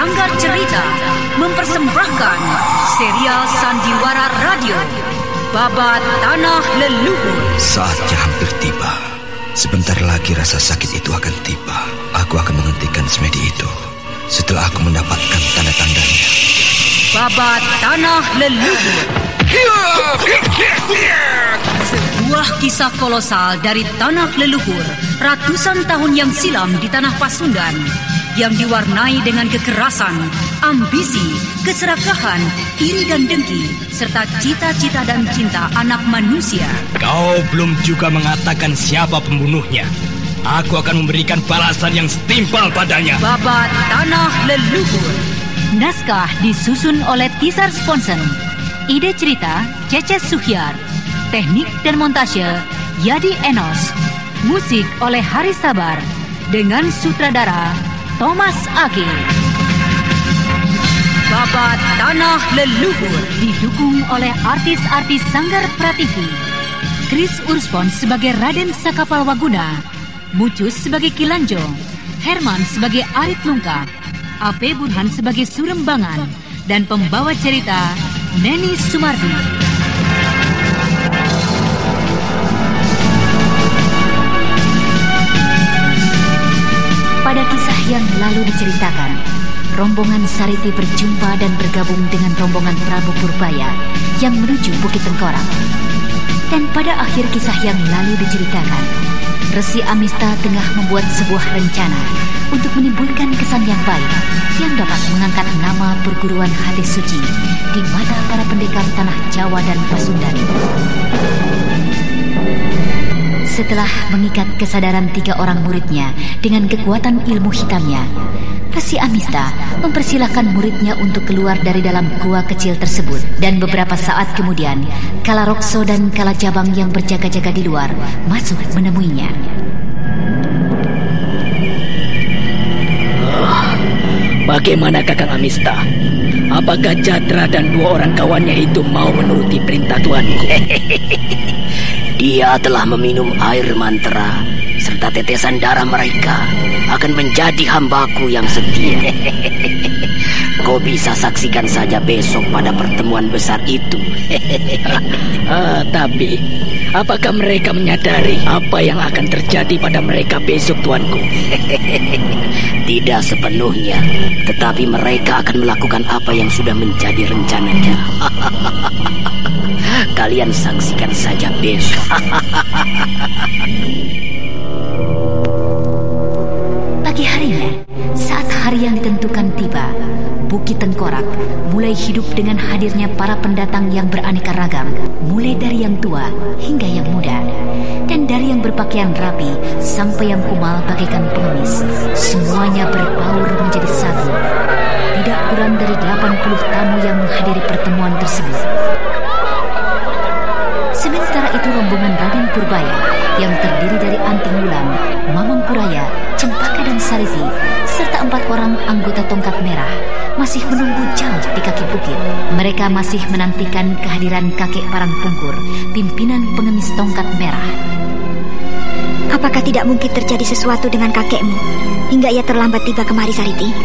Sanggar Cerita mempersembahkan serial Sandiwara Radio Babat Tanah Leluhur. Saatnya hampir tiba. Sebentar lagi rasa sakit itu akan tiba. Aku akan menghentikan semedi itu setelah aku mendapatkan tanda-tandanya. Babat Tanah Leluhur. Sebuah kisah kolosal dari tanah leluhur ratusan tahun yang silam di tanah Pasundan yang diwarnai dengan kekerasan, ambisi, keserakahan, iri dan dengki, serta cita-cita dan cinta anak manusia. Kau belum juga mengatakan siapa pembunuhnya. Aku akan memberikan balasan yang setimpal padanya. Babat Tanah Leluhur. Naskah disusun oleh Tisar Sponsen. Ide cerita Cece Suhyar. Teknik dan montase Yadi Enos. Musik oleh Haris Sabar dengan sutradara Thomas Ake. Babat Tanah Leluhur didukung oleh artis-artis Sanggar Prativi. Chris Urspon sebagai Raden Sakapalwaguna, Mucus sebagai Kilanjo, Herman sebagai Arit Lungkap, A.P. Burhan sebagai Surembangan, dan pembawa cerita Neni Sumardi. Pada kisah yang lalu diceritakan, rombongan Sariti berjumpa dan bergabung dengan rombongan Prabu Purbaya yang menuju Bukit Tengkorak. Dan pada akhir kisah yang lalu diceritakan, Resi Amista tengah membuat sebuah rencana untuk menimbulkan kesan yang baik yang dapat mengangkat nama perguruan hadis suci di mata para pendekar tanah Jawa dan Pasundan. Setelah mengikat kesadaran 3 orang muridnya dengan kekuatan ilmu hitamnya, Resi Amista mempersilahkan muridnya untuk keluar dari dalam gua kecil tersebut. Dan beberapa saat kemudian, Kalarokso dan Kalajabang yang berjaga-jaga di luar masuk menemuinya. Bagaimana Kakang Amista? Apakah Jadra dan 2 orang kawannya itu mau menuruti perintah tuanku? Dia telah meminum air mantra serta tetesan darah mereka akan menjadi hambaku yang setia. Kau bisa saksikan saja besok pada pertemuan besar itu. Tapi apakah mereka menyadari apa yang akan terjadi pada mereka besok, tuanku? Tidak sepenuhnya, tetapi mereka akan melakukan apa yang sudah menjadi rencananya. Kalian saksikan saja besok. Pagi harinya, saat hari yang ditentukan tiba, Bukit Tengkorak mulai hidup dengan hadirnya para pendatang yang beraneka ragam, mulai dari yang tua hingga yang muda, dan dari yang berpakaian rapi sampai yang kumal bagaikan pengemis. Semuanya berbaur menjadi satu. Tidak kurang dari 80 tamu yang menghadiri pertemuan tersebut. Sementara itu rombongan Raden Purbaya yang terdiri dari Anting Wulan, Mamang Kuraya, Cempaka dan Sariti, serta 4 orang anggota Tongkat Merah masih menunggu jauh di kaki bukit. Mereka masih menantikan kehadiran kakek Parangpungkur, pimpinan pengemis Tongkat Merah. Apakah tidak mungkin terjadi sesuatu dengan kakekmu hingga ia terlambat tiba kemari, Sariti?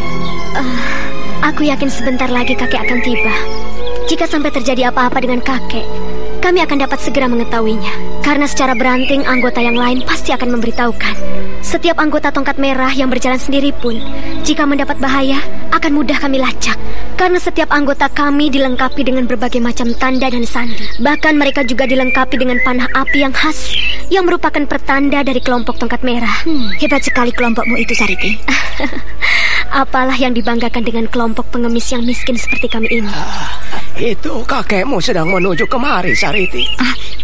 Aku yakin sebentar lagi kakek akan tiba. Jika sampai terjadi apa-apa dengan kakek, kami akan dapat segera mengetahuinya. Karena secara beranting anggota yang lain pasti akan memberitahukan. Setiap anggota Tongkat Merah yang berjalan sendiri pun, jika mendapat bahaya, akan mudah kami lacak. Karena setiap anggota kami dilengkapi dengan berbagai macam tanda dan sandi. Bahkan mereka juga dilengkapi dengan panah api yang khas, yang merupakan pertanda dari kelompok Tongkat Merah. Hebat sekali kelompokmu itu, Sariti. Apalah yang dibanggakan dengan kelompok pengemis yang miskin seperti kami ini. Itu kakekmu sedang menuju kemari, Sariti.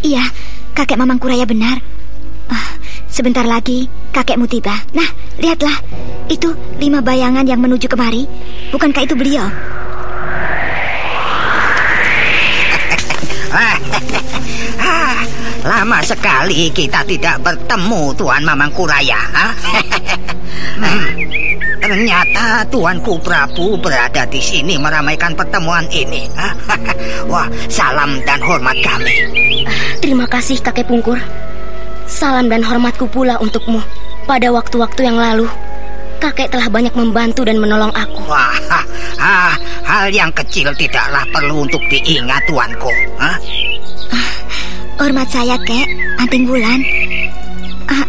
Iya, kakek Mamang Kuraya benar. Sebentar lagi kakekmu tiba. Nah, lihatlah, itu 5 bayangan yang menuju kemari. Bukankah itu beliau? Lama sekali kita tidak bertemu, Tuan Mamang Kuraya. Ternyata Tuanku Prabu berada di sini meramaikan pertemuan ini. Wah, salam dan hormat kami. Terima kasih, kakek Pungkur. Salam dan hormatku pula untukmu. Pada waktu-waktu yang lalu, kakek telah banyak membantu dan menolong aku. Wah, hal yang kecil tidaklah perlu untuk diingat, tuanku. Hormat saya, Kek. Anting Wulan.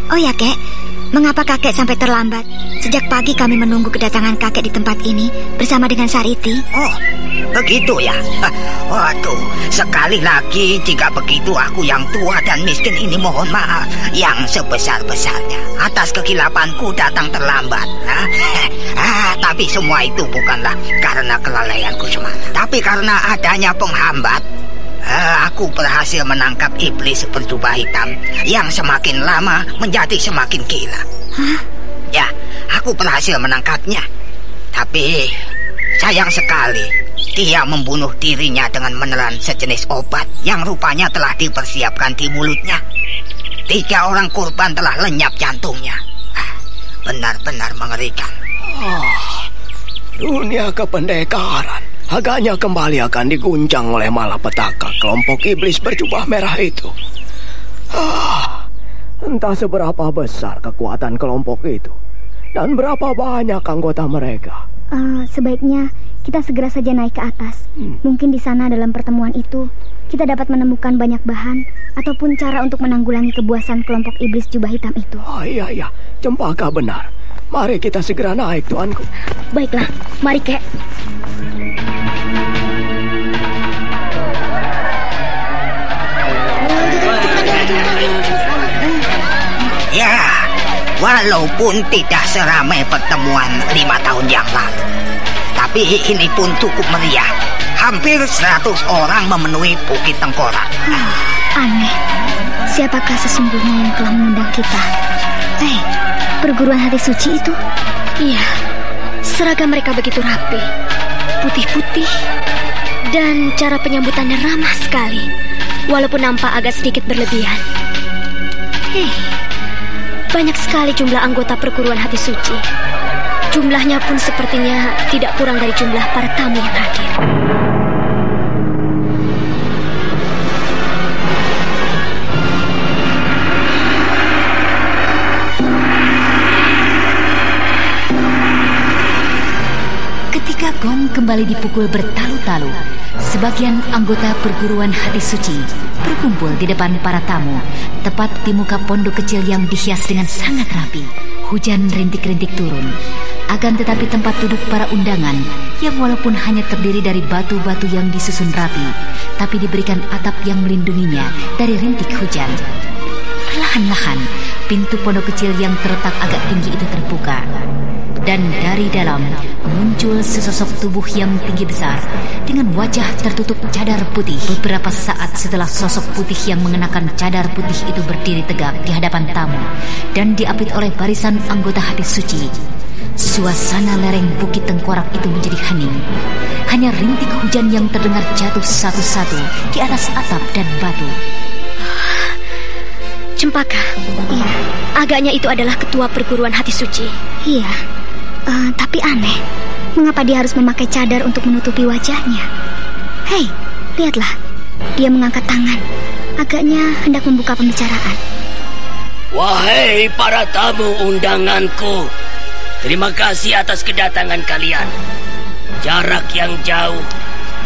Oh ya, Kek. Mengapa kakek sampai terlambat? Sejak pagi kami menunggu kedatangan kakek di tempat ini bersama dengan Sariti. Oh, begitu ya. Waduh, sekali lagi jika begitu aku yang tua dan miskin ini mohon maaf yang sebesar-besarnya atas kekilapanku datang terlambat. Tapi semua itu bukanlah karena kelalaianku semata, tapi karena adanya penghambat. Aku berhasil menangkap iblis berjubah hitam yang semakin lama menjadi semakin gila. Ya, aku berhasil menangkapnya. Tapi sayang sekali, dia membunuh dirinya dengan menelan sejenis obat yang rupanya telah dipersiapkan di mulutnya. 3 orang korban telah lenyap jantungnya. Benar-benar mengerikan. Dunia kependekaran agaknya kembali akan diguncang oleh malapetaka kelompok iblis berjubah merah itu. Entah seberapa besar kekuatan kelompok itu dan berapa banyak anggota mereka. Sebaiknya kita segera saja naik ke atas. Mungkin di sana dalam pertemuan itu kita dapat menemukan banyak bahan ataupun cara untuk menanggulangi kebuasan kelompok iblis jubah hitam itu. Iya, Cempaka benar. Mari kita segera naik, tuanku. Baiklah, mari, Kek. Ya, walaupun tidak seramai pertemuan 5 tahun yang lalu, tapi ini pun cukup meriah. Hampir 100 orang memenuhi Bukit Tengkorak. Aneh, siapakah sesungguhnya yang telah mengundang kita? Perguruan hati suci itu? Iya, seragam mereka begitu rapi, putih-putih, dan cara penyambutannya ramah sekali, walaupun nampak agak sedikit berlebihan. Banyak sekali jumlah anggota perguruan hati suci. Jumlahnya pun sepertinya tidak kurang dari jumlah para tamu yang hadir. Ketika gong kembali dipukul bertalu-talu, sebagian anggota perguruan hati suci berkumpul di depan para tamu, tepat di muka pondok kecil yang dihias dengan sangat rapi. Hujan rintik-rintik turun. Akan tetapi tempat duduk para undangan, yang walaupun hanya terdiri dari batu-batu yang disusun rapi, tapi diberikan atap yang melindunginya dari rintik hujan. Perlahan-lahan, pintu pondok kecil yang terletak agak tinggi itu terbuka. Dan dari dalam muncul sesosok tubuh yang tinggi besar dengan wajah tertutup cadar putih. Beberapa saat setelah sosok putih yang mengenakan cadar putih itu berdiri tegak di hadapan tamu dan diapit oleh barisan anggota hati suci, suasana lereng Bukit Tengkorak itu menjadi hening. Hanya rintik hujan yang terdengar jatuh satu-satu di atas atap dan batu. Cempaka, iya. Agaknya itu adalah ketua perguruan hati suci. Iya. Tapi aneh, mengapa dia harus memakai cadar untuk menutupi wajahnya? Hei, lihatlah, dia mengangkat tangan. Agaknya hendak membuka pembicaraan. Wahai para tamu undanganku, terima kasih atas kedatangan kalian. Jarak yang jauh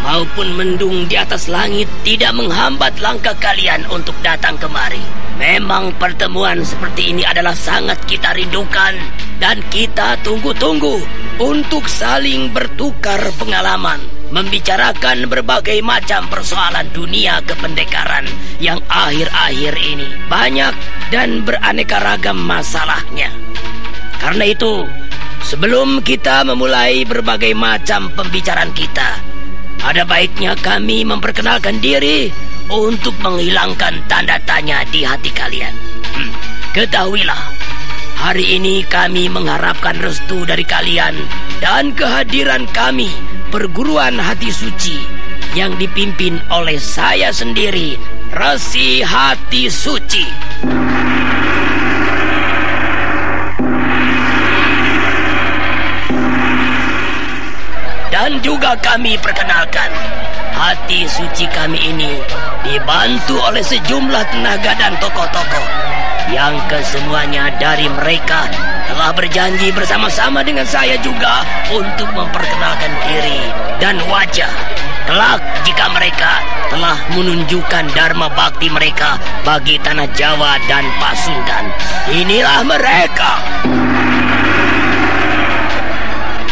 maupun mendung di atas langit tidak menghambat langkah kalian untuk datang kemari. Memang pertemuan seperti ini adalah sangat kita rindukan dan kita tunggu-tunggu untuk saling bertukar pengalaman, membicarakan berbagai macam persoalan dunia kependekaran yang akhir-akhir ini banyak dan beraneka ragam masalahnya. Karena itu, sebelum kita memulai berbagai macam pembicaraan kita, ada baiknya kami memperkenalkan diri untuk menghilangkan tanda tanya di hati kalian. Ketahuilah, hari ini kami mengharapkan restu dari kalian dan kehadiran kami, perguruan hati suci, yang dipimpin oleh saya sendiri, Resi Hati Suci. Dan juga kami perkenalkan hati suci kami ini dibantu oleh sejumlah tenaga dan tokoh-tokoh yang kesemuanya dari mereka telah berjanji bersama-sama dengan saya juga untuk memperkenalkan diri dan wajah kelak jika mereka telah menunjukkan dharma bakti mereka bagi tanah Jawa dan Pasundan. Inilah mereka.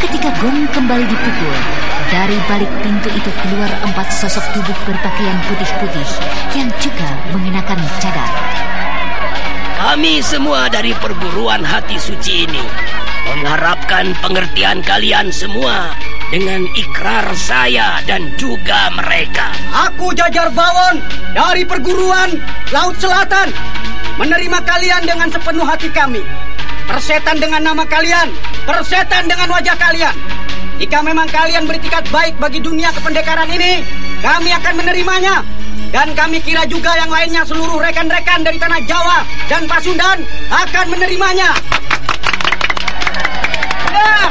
Ketika gong kembali dipukul, dari balik pintu itu keluar 4 sosok tubuh berpakaian putih-putih yang juga mengenakan cadar. Kami semua dari perguruan hati suci ini mengharapkan pengertian kalian semua dengan ikrar saya dan juga mereka. Aku Jajar Bawon dari perguruan Laut Selatan menerima kalian dengan sepenuh hati kami. Persetan dengan nama kalian, persetan dengan wajah kalian. Jika memang kalian beritikat baik bagi dunia kependekaran ini, kami akan menerimanya. Dan kami kira juga yang lainnya seluruh rekan-rekan dari tanah Jawa dan Pasundan akan menerimanya. Nah,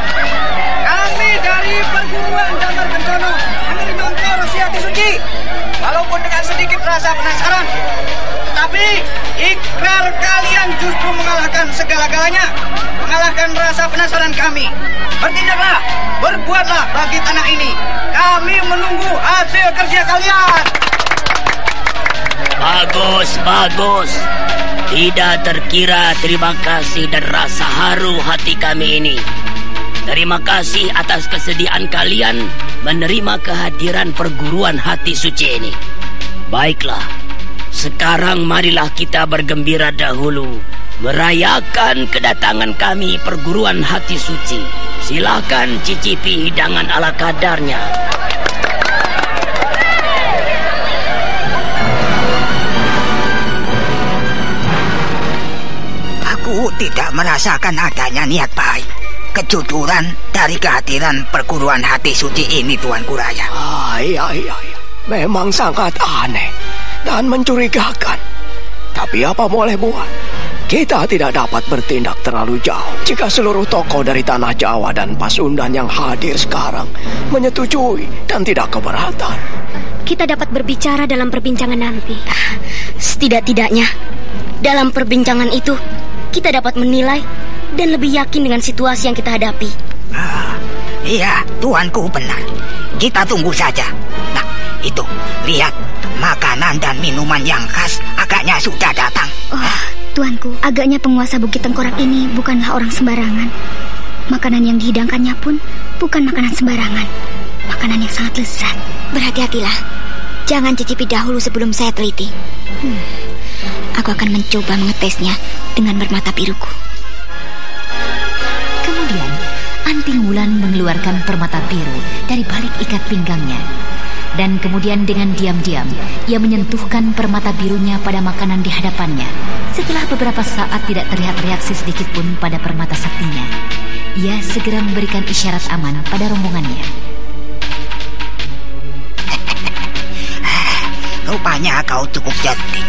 kami dari perguruan Damar Kencono menerima engkau Resi Hati Suci, walaupun dengan sedikit rasa penasaran. Tapi ikrar kalian justru mengalahkan segala-galanya, mengalahkan rasa penasaran kami. Bertindaklah, berbuatlah bagi tanah ini. Kami menunggu hasil kerja kalian. Bagus, bagus. Tidak terkira terima kasih dan rasa haru hati kami ini. Terima kasih atas kesediaan kalian menerima kehadiran perguruan hati suci ini. Baiklah, sekarang marilah kita bergembira dahulu merayakan kedatangan kami perguruan hati suci. Silakan cicipi hidangan ala kadarnya. Aku tidak merasakan adanya niat baik, kejujuran dari kehadiran perguruan hati suci ini, Tuan Kuraya. Iya. Memang sangat aneh dan mencurigakan. Tapi apa boleh buat? Kita tidak dapat bertindak terlalu jauh jika seluruh tokoh dari tanah Jawa dan Pasundan yang hadir sekarang menyetujui dan tidak keberatan. Kita dapat berbicara dalam perbincangan nanti. Setidak-tidaknya dalam perbincangan itu kita dapat menilai dan lebih yakin dengan situasi yang kita hadapi. Iya, tuanku benar. Kita tunggu saja. Nah, itu, lihat. Makanan dan minuman yang khas agaknya sudah datang. Tuanku, agaknya penguasa Bukit Tengkorak ini bukanlah orang sembarangan. Makanan yang dihidangkannya pun bukan makanan sembarangan. Makanan yang sangat lezat. Berhati-hatilah. Jangan cicipi dahulu sebelum saya teliti. Aku akan mencoba mengetesnya dengan bermata biruku. Kemudian, Anting Wulan mengeluarkan permata biru dari balik ikat pinggangnya. Dan kemudian dengan diam-diam, ia menyentuhkan permata birunya pada makanan di hadapannya. Setelah beberapa saat tidak terlihat reaksi sedikit pun pada permata saktinya, ia segera memberikan isyarat aman pada rombongannya. Rupanya kau cukup cerdik.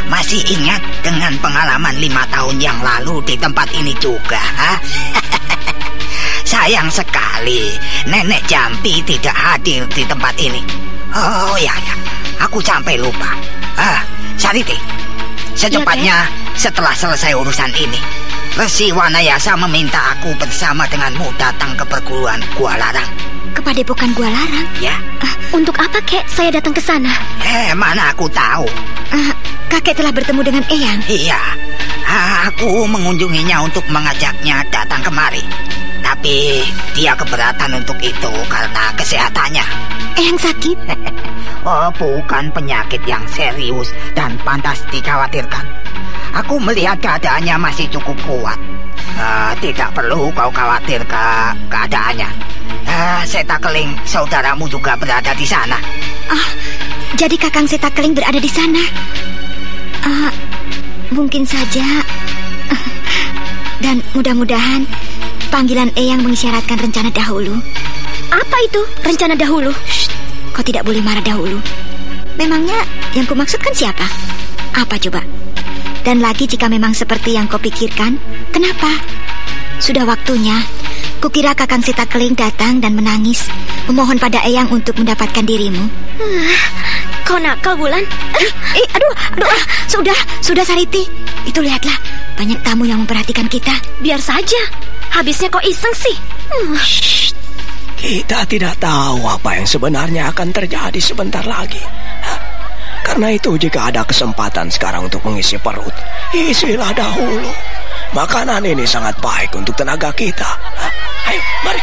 Masih ingat dengan pengalaman 5 tahun yang lalu di tempat ini juga, ha? Sayang sekali Nenek Jampi tidak hadir di tempat ini. Oh ya, aku sampai lupa. Sariti, secepatnya setelah selesai urusan ini, Resi Wanayasa meminta aku bersama denganmu datang ke perguruan Gua Larang. Ke Padepokan Gua Larang? Ya. Untuk apa, Kek? Saya datang ke sana. Mana aku tahu. Kakek telah bertemu dengan Eyang? Iya. Aku mengunjunginya untuk mengajaknya datang kemari. Tapi dia keberatan untuk itu karena kesehatannya. Eyang sakit? Oh, bukan penyakit yang serius dan pantas dikhawatirkan. Aku melihat keadaannya masih cukup kuat. Tidak perlu kau khawatir keadaannya. Setakeling saudaramu juga berada di sana. Jadi Kakang Setakeling berada di sana? Mungkin saja. Dan mudah-mudahan panggilan Eyang mengisyaratkan rencana dahulu. Apa itu rencana dahulu? Shh, kau tidak boleh marah dahulu. Memangnya yang kumaksudkan siapa? Apa coba? Dan lagi jika memang seperti yang kau pikirkan, kenapa? Sudah waktunya Kukira Kakang Sitakeling datang dan menangis, memohon pada Eyang untuk mendapatkan dirimu. Kau nakal, Wulan. Aduh, sudah Sariti. Itu lihatlah, banyak tamu yang memperhatikan kita. Biar saja. Habisnya kau iseng sih. Shh. Kita tidak tahu apa yang sebenarnya akan terjadi sebentar lagi. Karena itu jika ada kesempatan sekarang untuk mengisi perut, isilah dahulu. Makanan ini sangat baik untuk tenaga kita. Ayo, mari.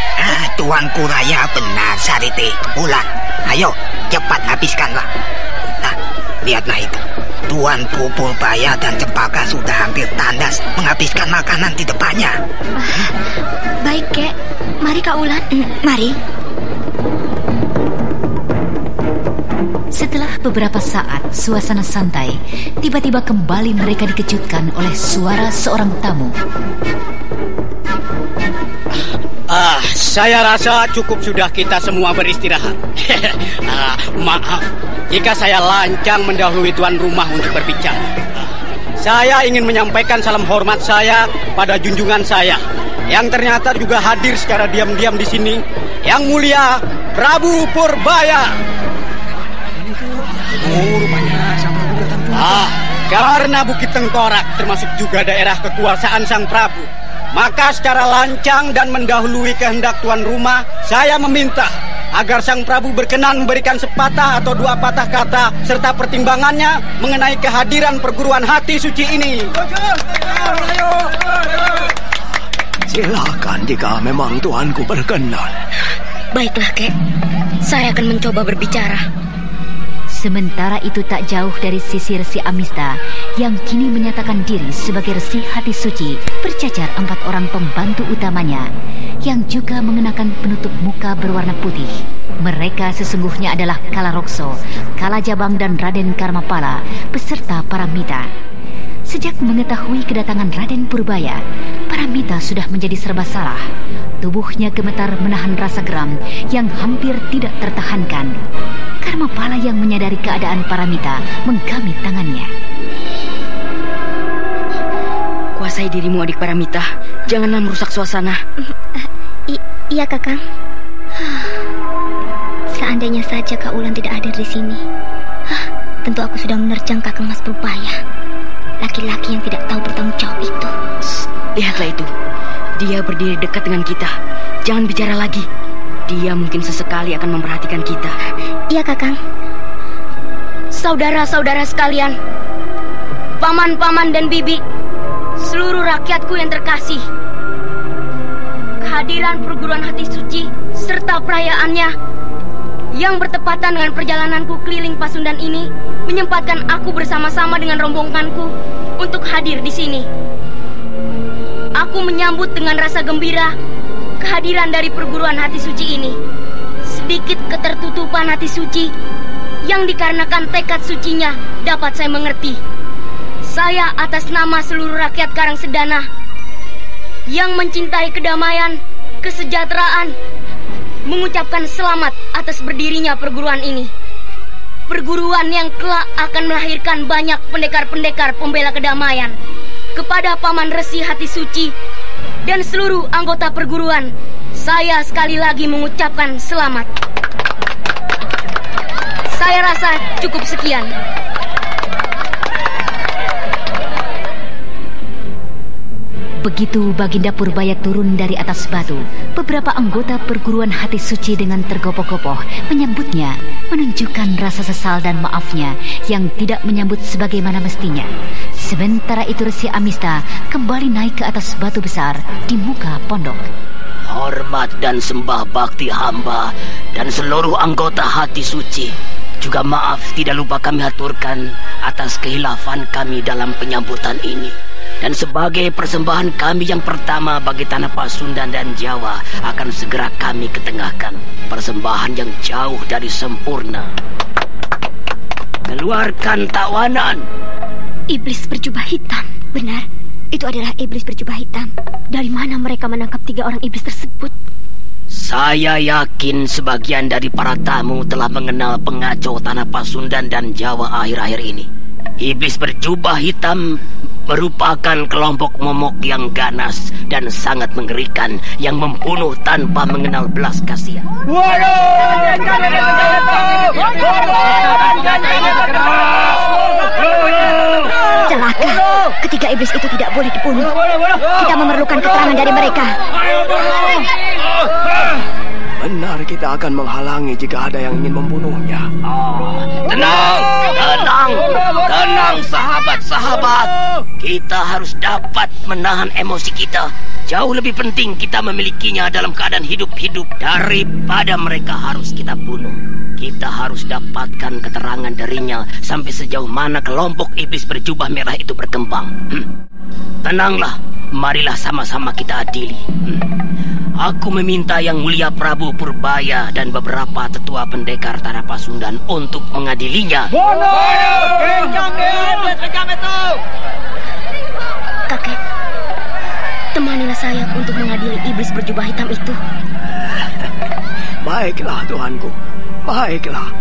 Tuanku Raya benar, Sariti. Wulan, ayo cepat habiskanlah. Nah, lihatlah itu. Tuanku Purbaya dan Cempaka sudah hampir tandas menghabiskan makanan di depannya. Baik, Kek. Mari, Kak Wulan. Mari. Setelah beberapa saat suasana santai, tiba-tiba kembali mereka dikejutkan oleh suara seorang tamu. Saya rasa cukup sudah kita semua beristirahat. Maaf jika saya lancang mendahului tuan rumah untuk berbicara. Saya ingin menyampaikan salam hormat saya pada junjungan saya yang ternyata juga hadir secara diam-diam di sini, Yang Mulia Prabu Purbaya. Karena Bukit Tengkorak termasuk juga daerah kekuasaan Sang Prabu, maka secara lancang dan mendahului kehendak tuan rumah, saya meminta agar Sang Prabu berkenan memberikan sepatah atau dua patah kata serta pertimbangannya mengenai kehadiran perguruan hati suci ini. Silakan jika memang tuanku berkenan. Baiklah, Kek. Saya akan mencoba berbicara. Sementara itu tak jauh dari sisi Resi Amista yang kini menyatakan diri sebagai Resi Hati Suci, berjajar 4 orang pembantu utamanya yang juga mengenakan penutup muka berwarna putih. Mereka sesungguhnya adalah Kalarokso, Kalajabang dan Raden Karmapala beserta Paramita. Sejak mengetahui kedatangan Raden Purbaya, Paramita sudah menjadi serba salah. Tubuhnya gemetar menahan rasa geram yang hampir tidak tertahankan. Karmapala yang menyadari keadaan Paramita menggamit tangannya. Kuasai dirimu, adik Paramita. Janganlah merusak suasana. Iya, Kakang. Seandainya saja Kak Ulan tidak hadir di sini, tentu aku sudah menerjang Kakang Mas Purbaya. Laki-laki yang tidak tahu bertanggung jawab itu. Lihatlah itu. Dia berdiri dekat dengan kita. Jangan bicara lagi. Dia mungkin sesekali akan memperhatikan kita. Iya, Kakang. Saudara-saudara sekalian, paman-paman dan bibi, seluruh rakyatku yang terkasih, kehadiran perguruan hati suci serta perayaannya yang bertepatan dengan perjalananku keliling Pasundan ini menyempatkan aku bersama-sama dengan rombonganku untuk hadir di sini. Aku menyambut dengan rasa gembira kehadiran dari perguruan hati suci ini. Sedikit ketertutupan hati suci yang dikarenakan tekad sucinya dapat saya mengerti. Saya atas nama seluruh rakyat Karangsedana yang mencintai kedamaian, kesejahteraan, mengucapkan selamat atas berdirinya perguruan ini. Perguruan yang kelak akan melahirkan banyak pendekar-pendekar pembela kedamaian. Kepada Paman Resi Hati Suci dan seluruh anggota perguruan, saya sekali lagi mengucapkan selamat. Saya rasa cukup sekian. Begitu Baginda Purbaya turun dari atas batu, beberapa anggota perguruan hati suci dengan tergopoh-gopoh menyambutnya, menunjukkan rasa sesal dan maafnya yang tidak menyambut sebagaimana mestinya. Sementara itu Resi Amista kembali naik ke atas batu besar di muka pondok. Hormat dan sembah bakti hamba dan seluruh anggota hati suci. Juga maaf tidak lupa kami haturkan atas kehilafan kami dalam penyambutan ini. Dan sebagai persembahan kami yang pertama bagi tanah Pasundan dan Jawa akan segera kami ketengahkan persembahan yang jauh dari sempurna. Keluarkan tawanan. Iblis berjubah hitam. Benar, itu adalah iblis berjubah hitam. Dari mana mereka menangkap 3 orang iblis tersebut? Saya yakin sebagian dari para tamu telah mengenal pengacau tanah Pasundan dan Jawa akhir-akhir ini. Iblis berjubah hitam merupakan kelompok momok yang ganas dan sangat mengerikan yang membunuh tanpa mengenal belas kasihan. Celaka, ketiga iblis itu tidak boleh dibunuh. Kita memerlukan keterangan dari mereka. Benar, kita akan menghalangi jika ada yang ingin membunuhnya. Tenang, sahabat-sahabat. Kita harus dapat menahan emosi kita. Jauh lebih penting kita memilikinya dalam keadaan hidup-hidup daripada mereka harus kita bunuh. Kita harus dapatkan keterangan darinya sampai sejauh mana kelompok iblis berjubah merah itu berkembang. Tenanglah, marilah sama-sama kita adili. Aku meminta Yang Mulia Prabu Purbaya dan beberapa tetua pendekar Tanah Pasundan untuk mengadilinya. Kakek, temanilah saya untuk mengadili iblis berjubah hitam itu. Baiklah, Tuanku. Baiklah.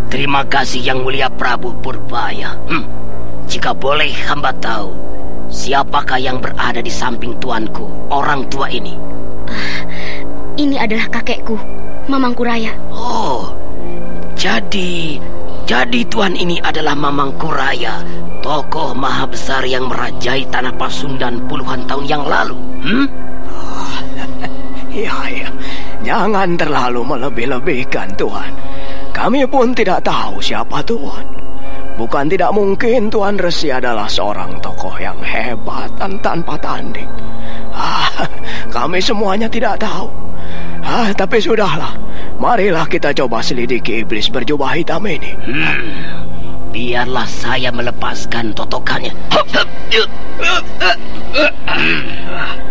Terima kasih Yang Mulia Prabu Purbaya. Jika boleh hamba tahu, siapakah yang berada di samping tuanku, orang tua ini? Ini adalah kakekku, Mamangku Raya. Oh, jadi tuan ini adalah Mamangku Raya, tokoh maha besar yang merajai Tanah Pasundan puluhan tahun yang lalu. Ya, jangan terlalu melebih-lebihkan, Tuan. Kami pun tidak tahu siapa Tuan. Bukan tidak mungkin Tuan Resi adalah seorang tokoh yang hebat dan tanpa tanding. Kami semuanya tidak tahu. Tapi sudahlah. Marilah kita coba selidiki iblis berjubah hitam ini. Biarlah saya melepaskan totokannya.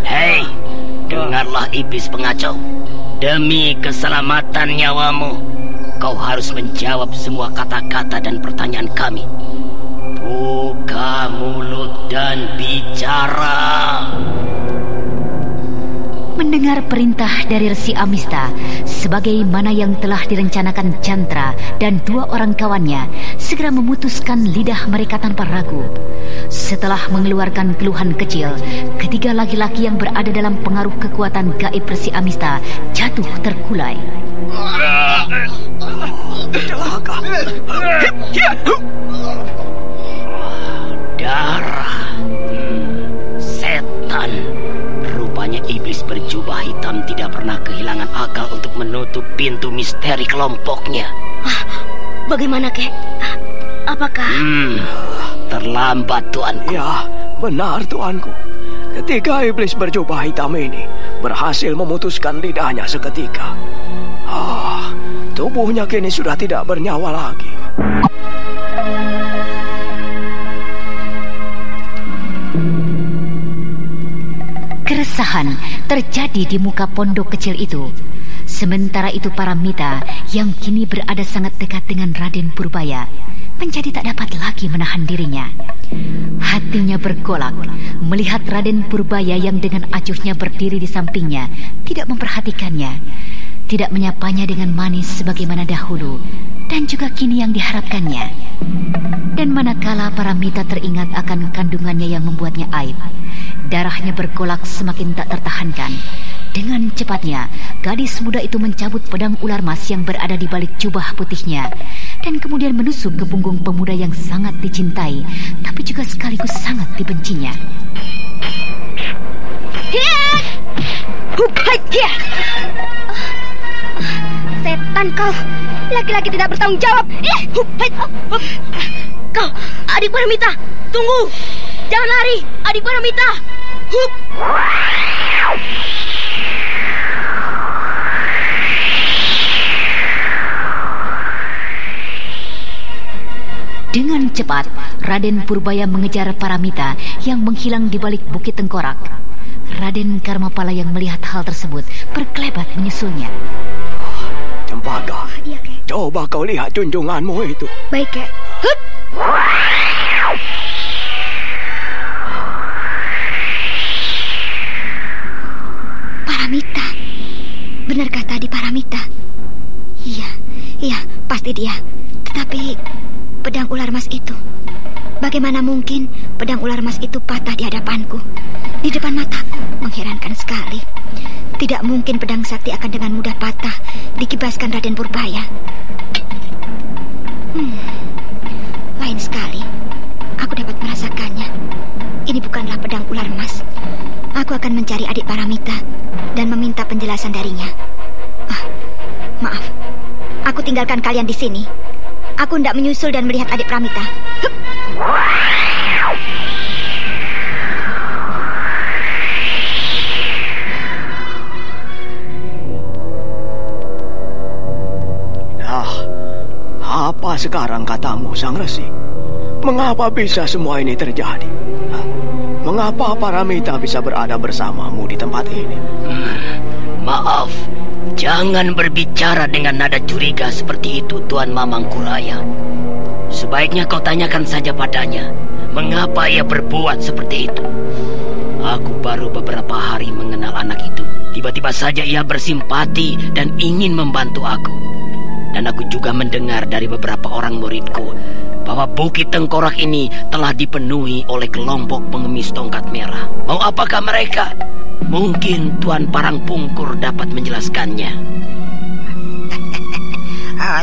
Hei, dengarlah iblis pengacau. Demi keselamatan nyawamu, kau harus menjawab semua kata-kata dan pertanyaan kami. Buka mulut dan bicara. Mendengar perintah dari Resi Amista, sebagaimana yang telah direncanakan Jantra dan dua orang kawannya, segera memutuskan lidah mereka tanpa ragu. Setelah mengeluarkan keluhan kecil, ketiga laki-laki yang berada dalam pengaruh kekuatan gaib Resi Amista jatuh terkulai. Celaka. Darah. Setan. Rupanya iblis berjubah hitam tidak pernah kehilangan akal untuk menutup pintu misteri kelompoknya. Bagaimana, Kek? Apakah... terlambat, Tuanku. Ya, benar, Tuanku. Ketiga iblis berjubah hitam ini berhasil memutuskan lidahnya seketika. Tubuhnya kini sudah tidak bernyawa lagi. Keresahan terjadi di muka pondok kecil itu. Sementara itu Paramita yang kini berada sangat dekat dengan Raden Purbaya menjadi tak dapat lagi menahan dirinya. Hatinya bergolak melihat Raden Purbaya yang dengan acuhnya berdiri di sampingnya tidak memperhatikannya, tidak menyapanya dengan manis sebagaimana dahulu dan juga kini yang diharapkannya. Dan manakala Paramita teringat akan kandungannya yang membuatnya aib, darahnya bergolak semakin tak tertahankan. Dengan cepatnya, gadis muda itu mencabut pedang ular mas yang berada di balik jubah putihnya dan kemudian menusuk ke punggung pemuda yang sangat dicintai, tapi juga sekaligus sangat dibencinya. Setan kau, laki-laki tidak bertanggung jawab. Kau, adik Paramita, tunggu. Jangan lari, adik Paramita. Dengan cepat, Raden Purbaya mengejar Paramita yang menghilang di balik Bukit Tengkorak. Raden Karmapala yang melihat hal tersebut berkelebat menyusulnya. Cempaka, iya, Kek. Coba kau lihat junjunganmu itu. Baik, Kek. Paramita. Benarkah tadi Paramita? Iya, pasti dia. Tetapi pedang ular emas itu, bagaimana mungkin pedang ular emas itu patah di hadapanku, di depan mataku? Mengherankan sekali. Tidak mungkin pedang sakti akan dengan mudah patah dikibaskan Raden Purbaya. Lain sekali, aku dapat merasakannya. Ini bukanlah pedang ular emas. Aku akan mencari adik Paramita dan meminta penjelasan darinya. Maaf, aku tinggalkan kalian di sini. Aku hendak menyusul dan melihat adik Paramita. Apa sekarang katamu, Sang Resi? Mengapa bisa semua ini terjadi? Mengapa Paramita bisa berada bersamamu di tempat ini? Maaf, jangan berbicara dengan nada curiga seperti itu, Tuan Mamangkuraya. Sebaiknya kau tanyakan saja padanya, mengapa ia berbuat seperti itu. Aku baru beberapa hari mengenal anak itu. Tiba-tiba saja ia bersimpati dan ingin membantu aku. Dan aku juga mendengar dari beberapa orang muridku bahwa Bukit Tengkorak ini telah dipenuhi oleh kelompok pengemis tongkat merah. Mau apakah mereka? Mungkin Tuan Parangpungkur dapat menjelaskannya.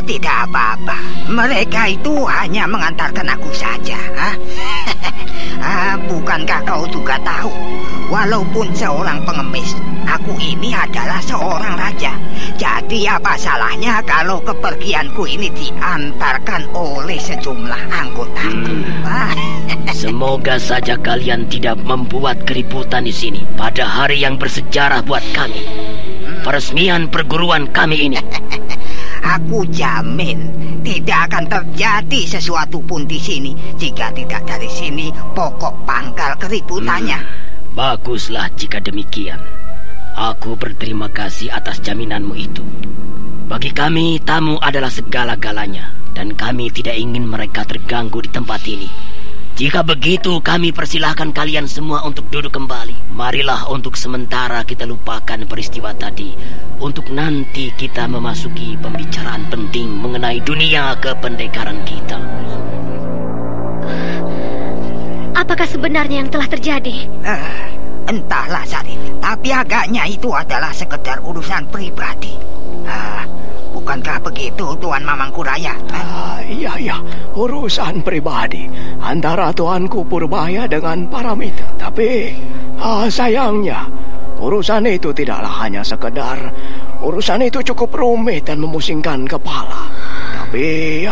Tidak apa-apa. Mereka itu hanya mengantarkan aku saja. Bukankah kau juga tahu? Walaupun seorang pengemis, aku ini adalah seorang raja. Jadi apa salahnya kalau kepergianku ini diantarkan oleh sejumlah anggotaku? Semoga saja kalian tidak membuat keributan di sini pada hari yang bersejarah buat kami. Peresmian perguruan kami ini. Aku jamin tidak akan terjadi sesuatu pun di sini jika tidak dari sini pokok pangkal keributannya. Baguslah jika demikian. Aku berterima kasih atas jaminanmu itu. Bagi kami, tamu adalah segala-galanya, dan kami tidak ingin mereka terganggu di tempat ini. Jika begitu, kami persilahkan kalian semua untuk duduk kembali. Marilah untuk sementara kita lupakan peristiwa tadi, untuk nanti kita memasuki pembicaraan penting mengenai dunia kependekaran kita. Apakah sebenarnya yang telah terjadi? Entahlah Sari, tapi agaknya itu adalah sekedar urusan pribadi. Bukankah begitu Tuan Mamangkuraya? Iya, urusan pribadi antara Tuanku Purbaya dengan Paramita. Tapi sayangnya urusan itu tidaklah hanya sekedar. Urusan itu cukup rumit dan memusingkan kepala. Tapi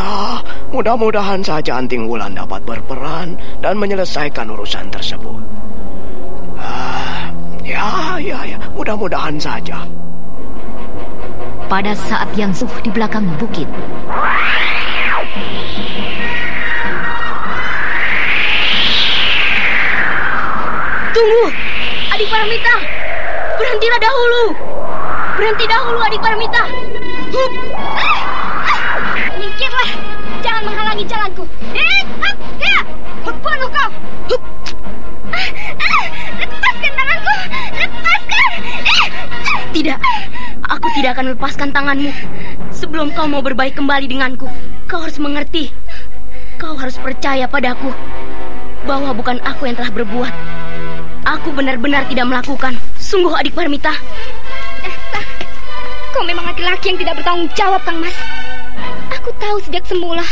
mudah-mudahan saja Anting Wulan dapat berperan dan menyelesaikan urusan tersebut. Ya, mudah-mudahan saja. Pada saat yang di belakang bukit, tunggu, adik Paramita. Berhentilah dahulu. Berhenti dahulu, adik Paramita. Minggirlah, jangan menghalangi jalanku. Bunuh kau. Lepaskan tanganku. Lepaskan. Tidak, aku tidak akan lepaskan tanganmu. Sebelum kau mau berbaik kembali denganku, kau harus mengerti. Kau harus percaya padaku bahwa bukan aku yang telah berbuat. Aku benar-benar tidak melakukan. Sungguh adik Paramita. Kau memang laki-laki yang tidak bertanggung jawab, Kang Mas. Aku tahu sejak semula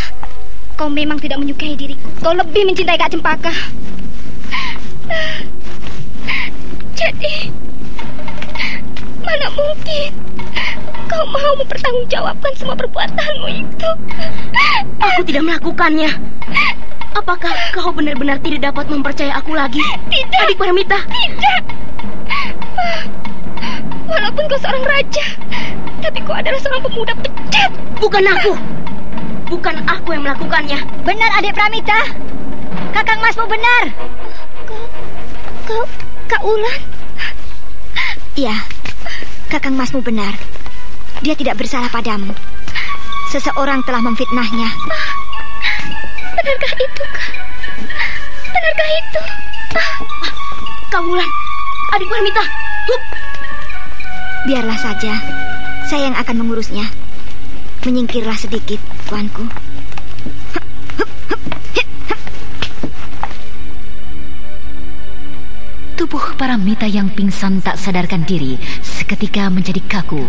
kau memang tidak menyukai diriku. Kau lebih mencintai Kak Cempaka. Jadi mana mungkin kau mau mempertanggungjawabkan semua perbuatanmu itu? Aku tidak melakukannya. Apakah kau benar-benar tidak dapat mempercayai aku lagi? Tidak, adik Paramita. Tidak. Walaupun kau seorang raja, tapi kau adalah seorang pemuda pecat. Bukan aku. Bukan aku yang melakukannya. Benar, adik Paramita. Kakang Masmu benar. Kak Wulan? Iya, Kakang Masmu benar. Dia tidak bersalah padamu. Seseorang telah memfitnahnya. Benarkah itu, Kak? Benarkah itu? Kak Wulan, adik Paramita. Biarlah saja. Saya yang akan mengurusnya. Menyingkirlah sedikit, tuanku. Tubuh Paramita yang pingsan tak sadarkan diri seketika menjadi kaku.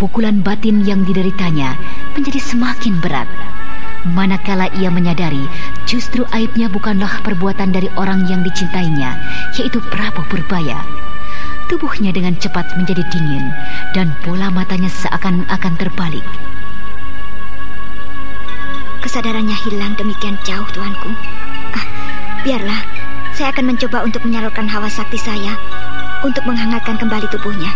Pukulan batin yang dideritanya menjadi semakin berat. Manakala ia menyadari justru aibnya bukanlah perbuatan dari orang yang dicintainya, yaitu Prabu Purbaya. Tubuhnya dengan cepat menjadi dingin dan bola matanya seakan-akan terbalik. Kesadarannya hilang demikian jauh, tuanku. Biarlah, saya akan mencoba untuk menyalurkan hawa sakti saya untuk menghangatkan kembali tubuhnya.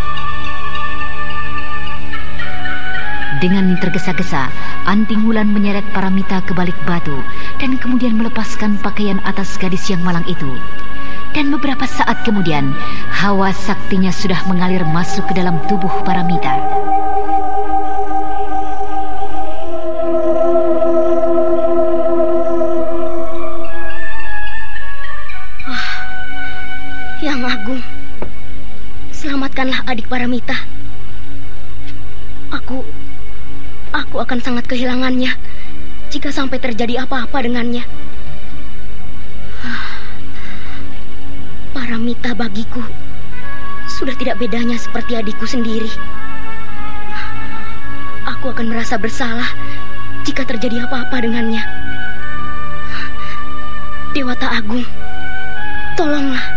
Dengan tergesa-gesa, Anting Wulan menyeret Paramita ke balik batu dan kemudian melepaskan pakaian atas gadis yang malang itu. Dan beberapa saat kemudian, hawa saktinya sudah mengalir masuk ke dalam tubuh Paramita. Yang Agung, selamatkanlah adik Paramita. Aku akan sangat kehilangannya jika sampai terjadi apa-apa dengannya. Paramita bagiku sudah tidak bedanya seperti adikku sendiri. Aku akan merasa bersalah jika terjadi apa-apa dengannya. Dewata Agung, tolonglah.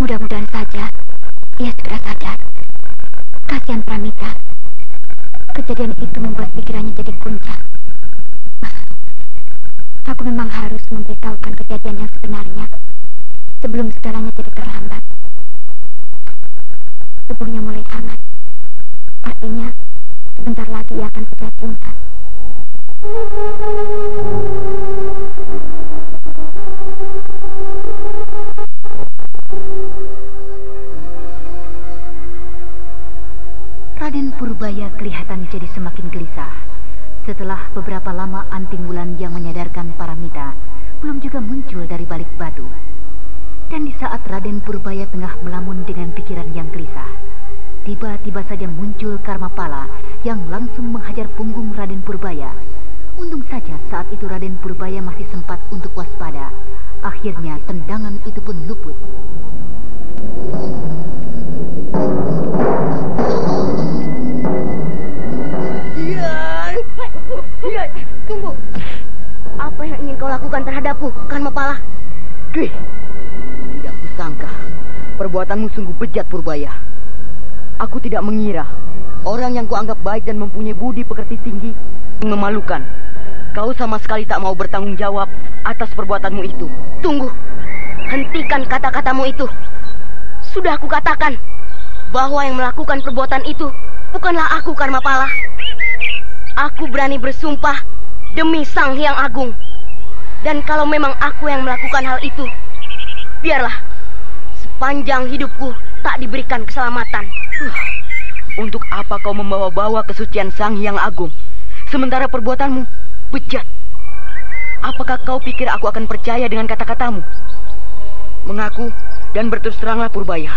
Mudah-mudahan saja ia segera sadar. Kasihan Paramita. Kejadian itu membuat pikirannya jadi guncang. Aku memang harus memberitahukan kejadian yang sebenarnya sebelum segalanya jadi terlambat. Tubuhnya mulai hangat. Artinya sebentar lagi ia akan segera pingsan. Raden Purbaya kelihatan jadi semakin gelisah. Setelah beberapa lama Anting Wulan yang menyadarkan Paramita belum juga muncul dari balik batu. Dan di saat Raden Purbaya tengah melamun dengan pikiran yang gelisah, tiba-tiba saja muncul Karmapala yang langsung menghajar punggung Raden Purbaya. Untung saja saat itu Raden Purbaya masih sempat untuk waspada. Akhirnya tendangan itu pun luput. Tunggu. Apa yang ingin kau lakukan terhadapku, Karmapala? Tidak kusangka perbuatanmu sungguh bejat, Purbaya. Aku tidak mengira orang yang kuanggap baik dan mempunyai budi pekerti tinggi memalukan. Kau sama sekali tak mau bertanggung jawab atas perbuatanmu itu. Tunggu. Hentikan kata-katamu itu. Sudah aku katakan bahwa yang melakukan perbuatan itu bukanlah aku, Karmapala. Aku berani bersumpah demi Sang Hyang Agung. Dan kalau memang aku yang melakukan hal itu, biarlah sepanjang hidupku tak diberikan keselamatan. Untuk apa kau membawa-bawa kesucian Sang Hyang Agung, sementara perbuatanmu bejat? Apakah kau pikir aku akan percaya dengan kata-katamu? Mengaku dan berterus teranglah, Purbaya.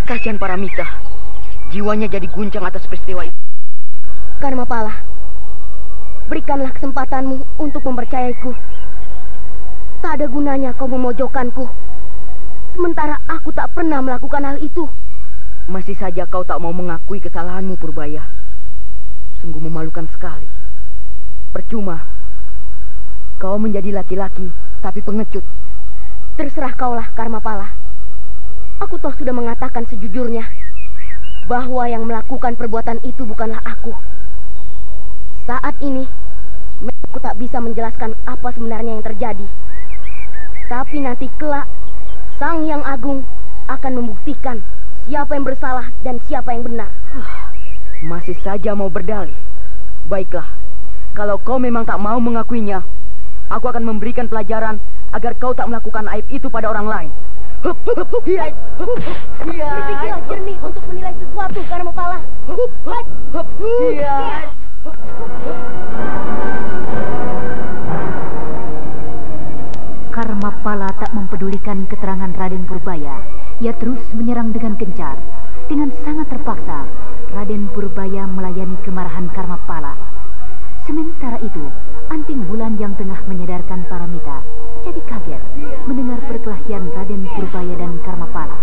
Kasihan Paramita, jiwanya jadi guncang atas peristiwa itu. Karmapala, berikanlah kesempatanmu untuk mempercayaiku. Tak ada gunanya kau memojokkanku, sementara aku tak pernah melakukan hal itu. Masih saja kau tak mau mengakui kesalahanmu, Purbaya. Sungguh memalukan sekali. Percuma. Kau menjadi laki-laki, tapi pengecut. Terserah kaulah, Karmapala. Aku toh sudah mengatakan sejujurnya bahwa yang melakukan perbuatan itu bukanlah aku. Saat ini, aku tak bisa menjelaskan apa sebenarnya yang terjadi. Tapi nanti kelak, Sang Hyang Agung akan membuktikan siapa yang bersalah dan siapa yang benar. Masih saja mau berdalih. Baiklah, kalau kau memang tak mau mengakuinya, aku akan memberikan pelajaran agar kau tak melakukan aib itu pada orang lain. Berpikirlah jernih untuk menilai sesuatu, Karmapala. Karmapala tak mempedulikan keterangan Raden Purbaya. Ia terus menyerang dengan gencar. Dengan sangat terpaksa, Raden Purbaya melayani kemarahan Karmapala. Sementara itu, Anting Wulan yang tengah menyadarkan Paramita jadi kaget mendengar perkelahian Raden Purbaya dan Karmapala.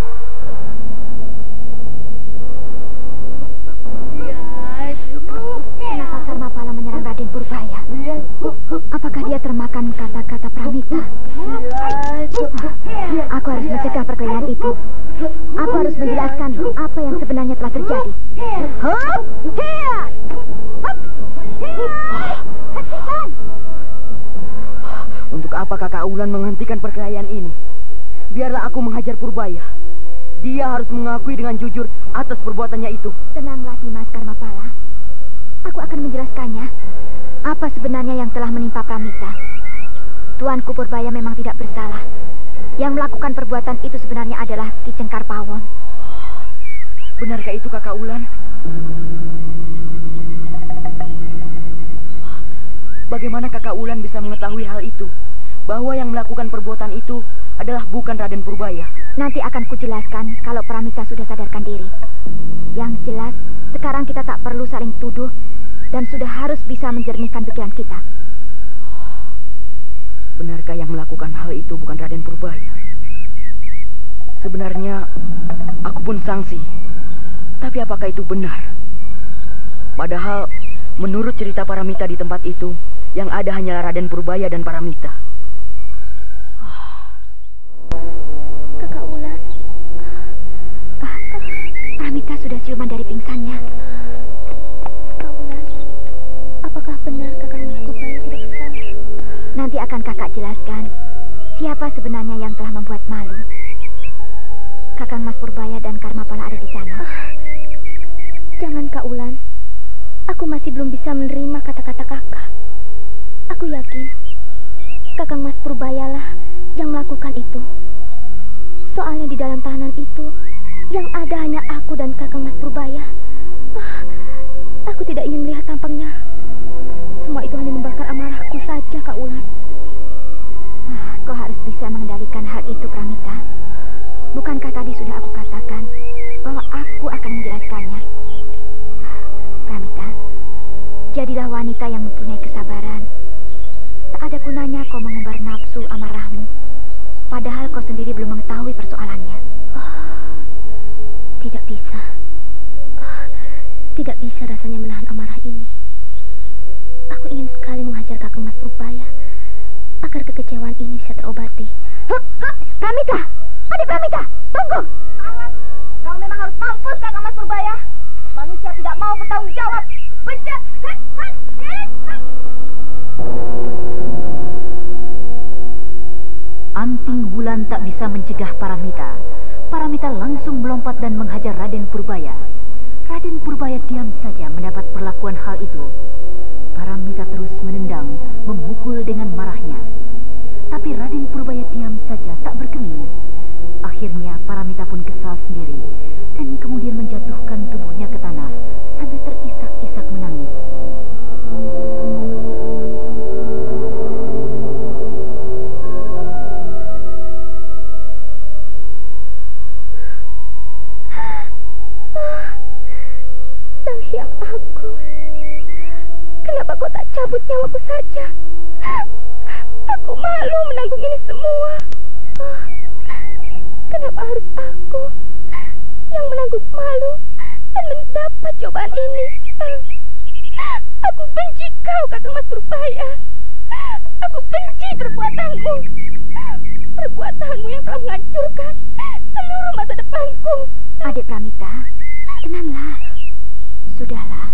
Kenapa Karmapala menyerang Raden Purbaya? Apakah dia termakan kata-kata Pramita? Aku harus mencegah perkelahian itu. Aku harus menjelaskan apa yang sebenarnya telah terjadi. Untuk apa Kakak Wulan menghentikan perkelahian ini? Biarlah aku menghajar Purbaya. Dia harus mengakui dengan jujur atas perbuatannya itu. Tenanglah Dimas Karmapala. Aku akan menjelaskannya. Apa sebenarnya yang telah menimpa Pramita? Tuanku Purbaya memang tidak bersalah. Yang melakukan perbuatan itu sebenarnya adalah Ki Cengkar Pawon. Benarkah itu Kakak Wulan? Bagaimana Kakak Wulan bisa mengetahui hal itu? Bahwa yang melakukan perbuatan itu adalah bukan Raden Purbaya. Nanti akan kujelaskan kalau Pramita sudah sadarkan diri. Yang jelas, sekarang kita tak perlu saling tuduh dan sudah harus bisa menjernihkan pikiran kita. Benarkah yang melakukan hal itu bukan Raden Purbaya? Sebenarnya, aku pun sangsi. Tapi apakah itu benar? Padahal, menurut cerita Paramita di tempat itu, yang ada hanyalah Raden Purbaya dan Paramita. Kakak Wulan. Paramita sudah siuman dari pingsannya. Kakak Wulan, apakah benar Kakang Mas Purbaya tidak bersalah? Nanti akan kakak jelaskan siapa sebenarnya yang telah membuat malu. Kakang Mas Purbaya dan Karmapala ada di sana. Jangan Kak Wulan. Aku masih belum bisa menerima kata-kata kakak. Aku yakin Kakang Mas Purbayalah yang melakukan itu. Soalnya di dalam tahanan itu yang ada hanya aku dan Kakang Mas Purbaya. Aku tidak ingin melihat tampangnya. Semua itu hanya membakar amarahku saja, Kak Wulan. Kau harus bisa mengendalikan hal itu, Pramita. Bukankah tadi sudah aku katakan bahwa aku akan menjelaskannya? Pramita, jadilah wanita yang mempunyai kesabaran. Tak ada gunanya kau mengumbar nafsu amarahmu, padahal kau sendiri belum mengetahui persoalannya. Tidak bisa. Tidak bisa rasanya menahan amarah ini. Aku ingin sekali menghajar Kakang Mas Purbaya agar kekecewaan ini bisa terobati. Pramita! Adik Pramita! Tunggu! Kau memang harus mampus, Kakang Mas Purbaya. Manusia tidak mau bertanggung jawab. Bejat! Anting Wulan tak bisa mencegah Paramita. Paramita langsung melompat dan menghajar Raden Purbaya. Raden Purbaya diam saja mendapat perlakuan hal itu. Paramita terus menendang, memukul dengan marahnya. Tapi Raden Purbaya diam saja, tak bergeming. Akhirnya Paramita pun kesal sendiri dan kemudian menjatuhkan tubuhnya ke tanah sambil terisak-isak menangis. Sang Hyang Agung, kenapa kau tak cabut nyawaku saja? Aku malu menanggung ini semua. Kenapa harus aku yang menanggung malu dan mendapat cobaan ini? Aku benci kau, Kakang Mas Purbaya. Aku benci perbuatanmu. Perbuatanmu yang telah menghancurkan seluruh masa depanku. Adik Pramita, tenanglah. Sudahlah.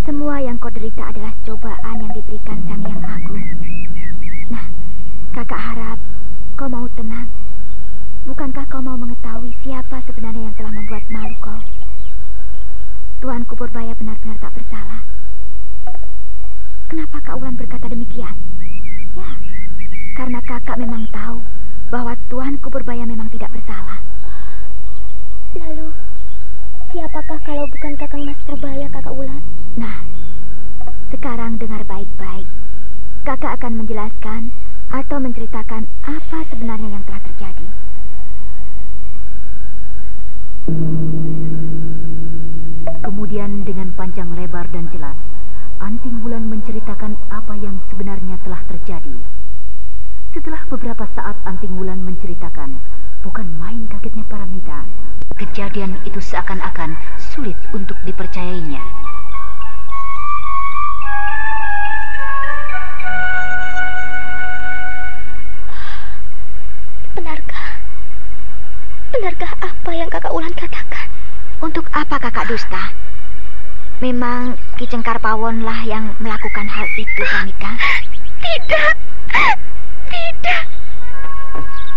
Semua yang kau derita adalah cobaan yang diberikan Sang Hyang Agung. Nah, kakak harap kau mau tenang. Bukankah kau mau mengetahui siapa sebenarnya yang telah membuat malu kau? Tuanku Purbaya benar-benar tak bersalah. Kenapa Kak Wulan berkata demikian? Ya, karena kakak memang tahu bahwa Tuanku Purbaya memang tidak bersalah. Lalu, siapakah kalau bukan Kakang Mas Purbaya, Kakak Wulan? Nah, sekarang dengar baik-baik. Kakak akan menjelaskan atau menceritakan apa sebenarnya yang telah terjadi. Kemudian dengan panjang lebar dan jelas, Anting Wulan menceritakan apa yang sebenarnya telah terjadi. Setelah beberapa saat Anting Wulan menceritakan, bukan main kagetnya Paramita. Kejadian itu seakan-akan sulit untuk dipercayainya. Benarkah apa yang Kakak Wulan katakan? Untuk apa Kakak dusta? Memang Ki Cengkar Pawon lah yang melakukan hal itu, Pramita? Tidak.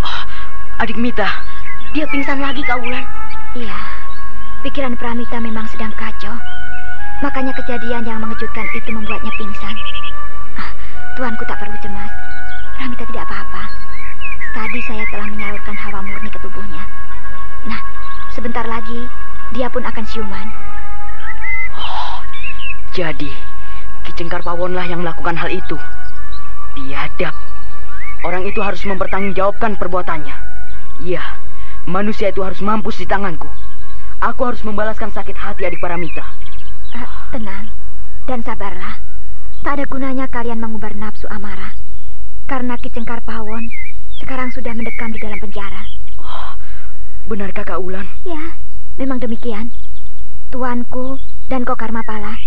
Oh, adik Mita, dia pingsan lagi, Kak Wulan. Iya, pikiran Pramita memang sedang kacau. Makanya kejadian yang mengejutkan itu membuatnya pingsan. Tuanku tak perlu cemas. Pramita tidak apa-apa. Tadi saya telah menyalurkan hawa murni ke tubuhnya. Nah, sebentar lagi dia pun akan siuman. Oh, jadi Ki Cengkar Pawonlah yang melakukan hal itu. Biadab. Orang itu harus mempertanggungjawabkan perbuatannya. Iya, manusia itu harus mampus di tanganku. Aku harus membalaskan sakit hati adik Paramita. Tenang dan sabarlah. Tak ada gunanya kalian mengumbar nafsu amarah. Karena Ki Cengkar Pawon sekarang sudah mendekam di dalam penjara. Oh, benarkah Kak Wulan? Ya, memang demikian. Tuanku dan Kokar Mapala,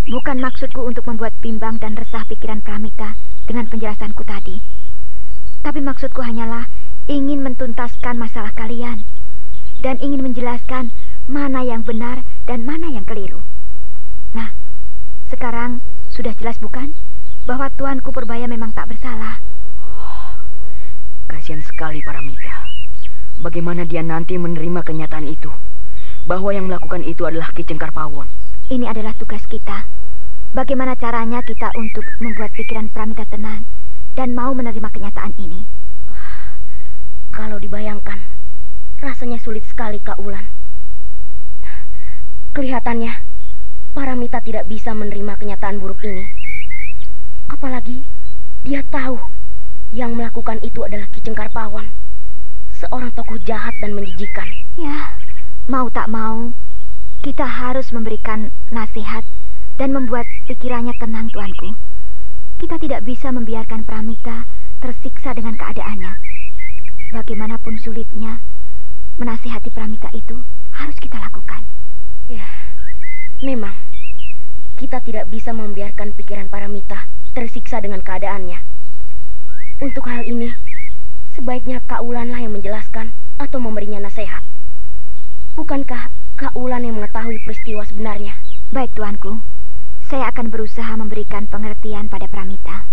bukan maksudku untuk membuat bimbang dan resah pikiran Pramita dengan penjelasanku tadi. Tapi maksudku hanyalah ingin mentuntaskan masalah kalian dan ingin menjelaskan mana yang benar dan mana yang keliru. Nah, sekarang sudah jelas bukan bahwa Tuanku Purbaya memang tak bersalah. Kasihan sekali Paramita. Bagaimana dia nanti menerima kenyataan itu, bahwa yang melakukan itu adalah Ki Cengkar Pawon. Ini adalah tugas kita. Bagaimana caranya kita untuk membuat pikiran Pramita tenang dan mau menerima kenyataan ini? Kalau dibayangkan, rasanya sulit sekali, Kak Wulan. Kelihatannya Paramita tidak bisa menerima kenyataan buruk ini. Apalagi dia tahu yang melakukan itu adalah Ki Cengkar Pawon, seorang tokoh jahat dan menjijikan. Ya, mau tak mau, kita harus memberikan nasihat dan membuat pikirannya tenang, Tuanku. Kita tidak bisa membiarkan Pramita tersiksa dengan keadaannya. Bagaimanapun sulitnya, menasihati Pramita itu harus kita lakukan. Ya, memang kita tidak bisa membiarkan pikiran Paramita tersiksa dengan keadaannya. Untuk hal ini, sebaiknya Kak Wulanlah yang menjelaskan atau memberinya nasihat. Bukankah Kak Wulan yang mengetahui peristiwa sebenarnya? Baik, Tuanku. Saya akan berusaha memberikan pengertian pada Pramita.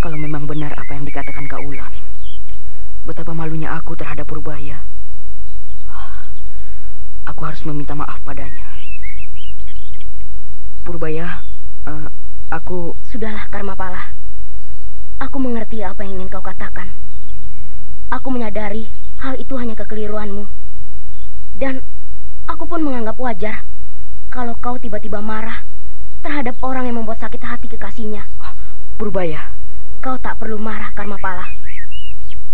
Kalau memang benar apa yang dikatakan Kak Wulan, betapa malunya aku terhadap Purbaya. Aku harus meminta maaf padanya. Purbaya, aku... Sudahlah, Karmapala. Aku mengerti apa yang ingin kau katakan. Aku menyadari hal itu hanya kekeliruanmu. Dan aku pun menganggap wajar kalau kau tiba-tiba marah terhadap orang yang membuat sakit hati kekasihnya. Purbaya, kau tak perlu marah, Karmapala.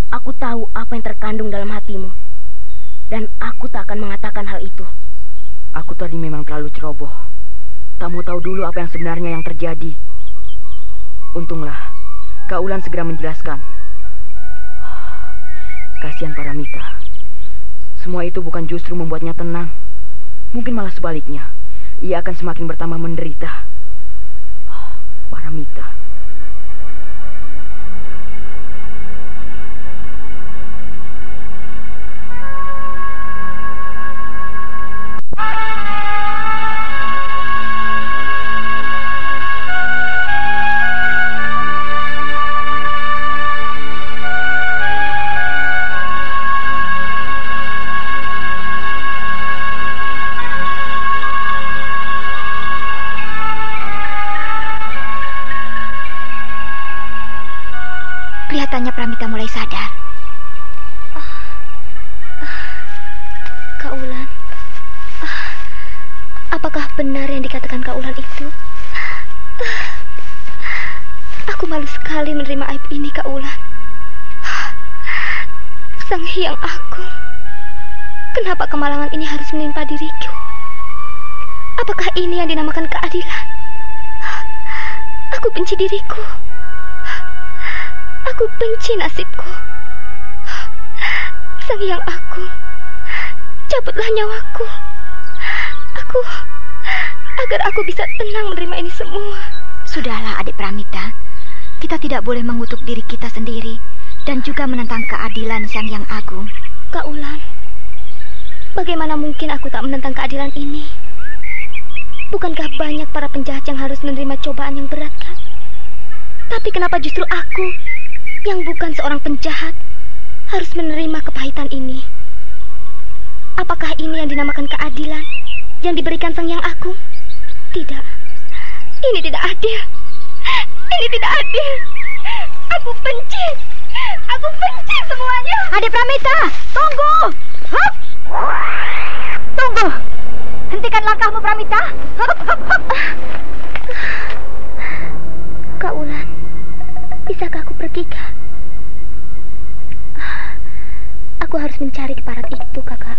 Aku tahu apa yang terkandung dalam hatimu. Dan aku tak akan mengatakan hal itu. Aku tadi memang terlalu ceroboh. Tak mau tahu dulu apa yang sebenarnya yang terjadi. Untunglah Kak Wulan segera menjelaskan. Kasihan Paramita. Semua itu bukan justru membuatnya tenang. Mungkin malah sebaliknya. Ia akan semakin bertambah menderita. Paramita. Apakah benar yang dikatakan Kak Ulan itu? Aku malu sekali menerima aib ini, Kak Ulan. Sang Hyang Agung, kenapa kemalangan ini harus menimpa diriku? Apakah ini yang dinamakan keadilan? Aku benci diriku. Aku benci nasibku. Sang Hyang Agung, cabutlah nyawaku. Agar aku bisa tenang menerima ini semua. Sudahlah, adik Pramita. Kita tidak boleh mengutuk diri kita sendiri dan juga menentang keadilan Sang Hyang Agung. Kak Ulan, bagaimana mungkin aku tak menentang keadilan ini? Bukankah banyak para penjahat yang harus menerima cobaan yang berat, kan? Tapi kenapa justru aku, yang bukan seorang penjahat, harus menerima kepahitan ini? Apakah ini yang dinamakan keadilan yang diberikan Sang Hyang Agung? Tidak. Ini tidak adil. Ini tidak adil. Aku benci. Aku benci semuanya. Adik Pramita, tunggu. Hup. Tunggu. Hentikan langkahmu, Pramita. Hup, hup, hup. Kak Ulan, bisakah aku pergi, Kak? Aku harus mencari keparat itu, Kakak.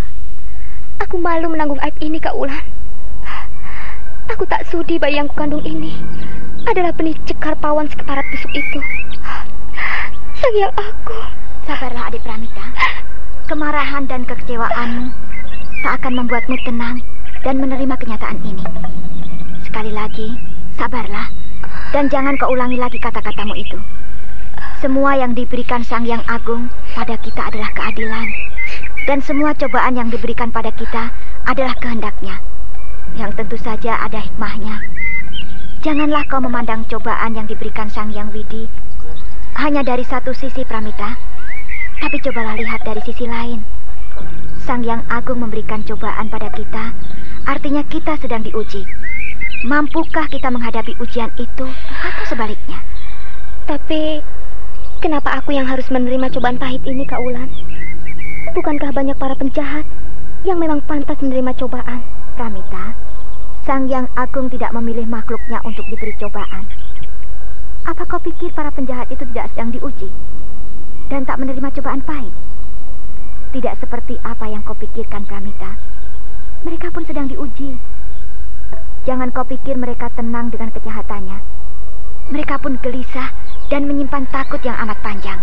Aku malu menanggung aib ini, Kak Ulan. Aku tak sudi bayi yang kukandung ini adalah benih cekar pawan sekeparat busuk itu. Sang Hyang Agung. Sabarlah, adik Pramita. Kemarahan dan kekecewaanmu tak akan membuatmu tenang dan menerima kenyataan ini. Sekali lagi, sabarlah dan jangan kau ulangi lagi kata-katamu itu. Semua yang diberikan Sang Hyang Agung pada kita adalah keadilan. Dan semua cobaan yang diberikan pada kita adalah kehendaknya, yang tentu saja ada hikmahnya. Janganlah kau memandang cobaan yang diberikan Sang Hyang Widi hanya dari satu sisi, Pramita. Tapi cobalah lihat dari sisi lain. Sang Hyang Agung memberikan cobaan pada kita, artinya kita sedang diuji. Mampukah kita menghadapi ujian itu atau sebaliknya? Tapi kenapa aku yang harus menerima cobaan pahit ini, Kak Ulan? Bukankah banyak para penjahat yang memang pantas menerima cobaan? Pramita, Sang Hyang Agung tidak memilih makhluknya untuk diberi cobaan. Apa kau pikir para penjahat itu tidak sedang diuji dan tak menerima cobaan pahit? Tidak seperti apa yang kau pikirkan, Pramita. Mereka pun sedang diuji. Jangan kau pikir mereka tenang dengan kejahatannya. Mereka pun gelisah dan menyimpan takut yang amat panjang.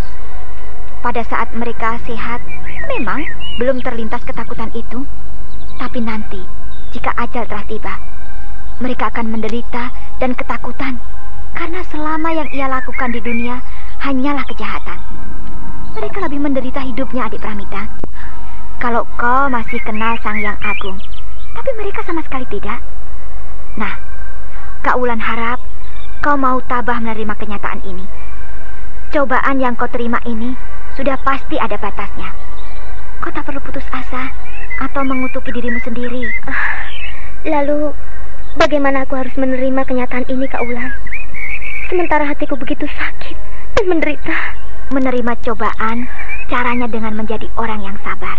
Pada saat mereka sehat, memang belum terlintas ketakutan itu. Tapi nanti, jika ajal telah tiba, mereka akan menderita dan ketakutan. Karena selama yang ia lakukan di dunia hanyalah kejahatan. Mereka lebih menderita hidupnya, adik Pramita. Kalau kau masih kenal Sang Hyang Agung, tapi mereka sama sekali tidak. Nah, Kak Ulan harap kau mau tabah menerima kenyataan ini. Cobaan yang kau terima ini sudah pasti ada batasnya. Kau tak perlu putus asa atau mengutuki dirimu sendiri. Lalu, bagaimana aku harus menerima kenyataan ini, Kak Ulan? Sementara hatiku begitu sakit dan menderita. Menerima cobaan, caranya dengan menjadi orang yang sabar.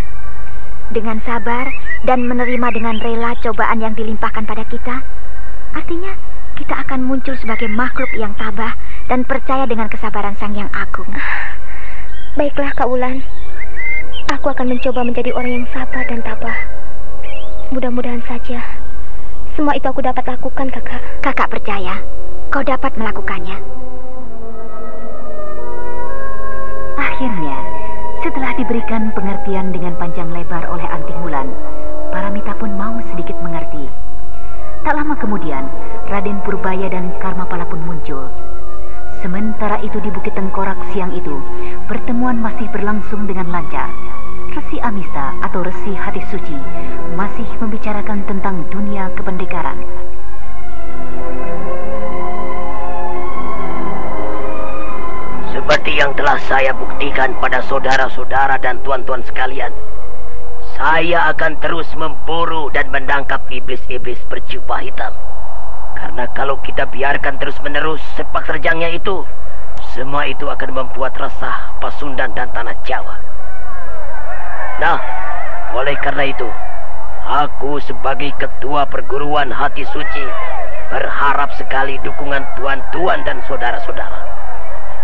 Dengan sabar dan menerima dengan rela cobaan yang dilimpahkan pada kita, artinya kita akan muncul sebagai makhluk yang tabah dan percaya dengan kesabaran Sang Hyang Agung. Baiklah, Kak Ulan. Aku akan mencoba menjadi orang yang sabar dan tabah. Mudah-mudahan saja semua itu aku dapat lakukan, Kakak. Kakak percaya kau dapat melakukannya. Akhirnya, setelah diberikan pengertian dengan panjang lebar oleh Anting Wulan, Paramita pun mau sedikit mengerti. Tak lama kemudian, Raden Purbaya dan Karmapala pun muncul. Sementara itu di Bukit Tengkorak siang itu, pertemuan masih berlangsung dengan lancar. Resi Amista atau Resi Hati Suci masih membicarakan tentang dunia kependekaran. Seperti yang telah saya buktikan pada saudara-saudara dan tuan-tuan sekalian, saya akan terus memburu dan menangkap iblis-iblis berjubah hitam. Karena kalau kita biarkan terus-menerus sepak terjangnya itu, semua itu akan membuat resah Pasundan dan tanah Jawa. Nah, oleh karena itu, Aku sebagai ketua perguruan hati suci berharap sekali dukungan tuan-tuan dan saudara-saudara.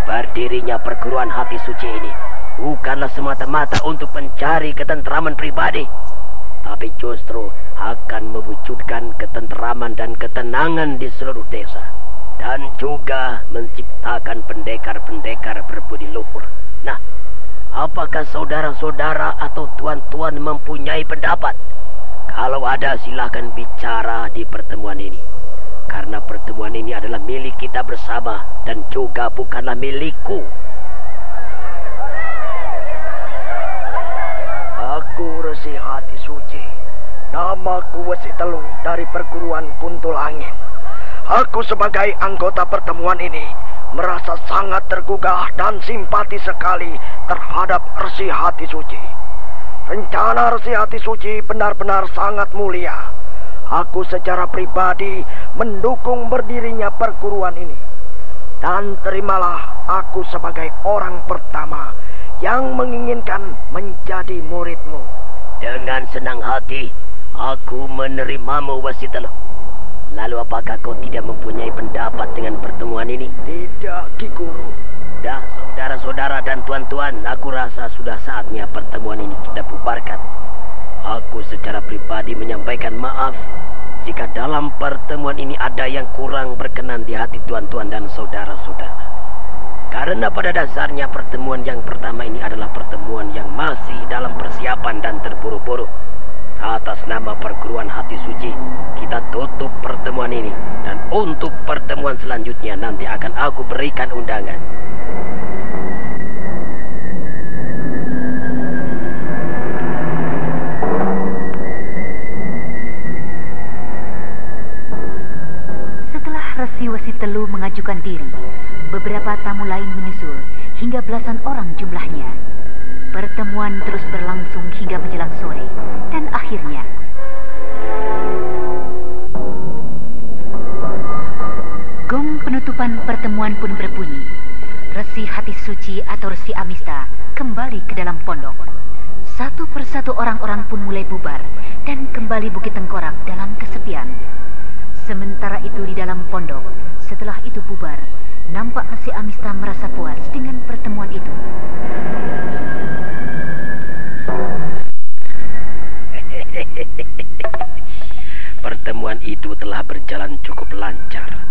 Berdirinya perguruan hati suci ini bukanlah semata-mata untuk mencari ketentraman pribadi, tapi justru akan mewujudkan ketentraman dan ketenangan di seluruh desa, dan juga menciptakan pendekar-pendekar berbudi luhur. Nah, apakah saudara-saudara atau tuan-tuan mempunyai pendapat? Kalau ada, silakan bicara di pertemuan ini. Karena pertemuan ini adalah milik kita bersama dan juga bukanlah milikku. Aku Resi Hati Suci. Namaku Wesi Telu dari perguruan Kuntul Angin. Aku sebagai anggota pertemuan ini merasa sangat tergugah dan simpati sekali terhadap Resi Hati Suci. Rencana Resi Hati Suci benar-benar sangat mulia. Aku secara pribadi mendukung berdirinya perguruan ini. Dan terimalah aku sebagai orang pertama yang menginginkan menjadi muridmu. Dengan senang hati, aku menerimamu, Wesi Telu. Lalu apakah kau tidak mempunyai pendapat dengan pertemuan ini? Tidak, Ki Guru. Dah, saudara-saudara dan tuan-tuan, aku rasa sudah saatnya pertemuan ini kita bubarkan. Aku secara pribadi menyampaikan maaf jika dalam pertemuan ini ada yang kurang berkenan di hati tuan-tuan dan saudara-saudara. Karena pada dasarnya pertemuan yang pertama ini adalah pertemuan yang masih dalam persiapan dan terburu-buru. Atas nama perguruan hati suci, kita tutup pertemuan ini. Dan untuk pertemuan selanjutnya nanti akan aku berikan undangan. Setelah Resi Wesi Telu mengajukan diri, beberapa tamu lain menyusul hingga belasan orang jumlahnya. Pertemuan terus berlangsung hingga menjelang sore, dan akhirnya gong penutupan pertemuan pun berbunyi. Resi Hati Suci atau Resi Amista kembali ke dalam pondok. Satu persatu orang-orang pun mulai bubar dan kembali Bukit Tengkorak dalam kesepian. Sementara itu di dalam pondok, setelah itu bubar, nampak Resi Amista merasa puas dengan pertemuan itu. Pertemuan itu telah berjalan cukup lancar.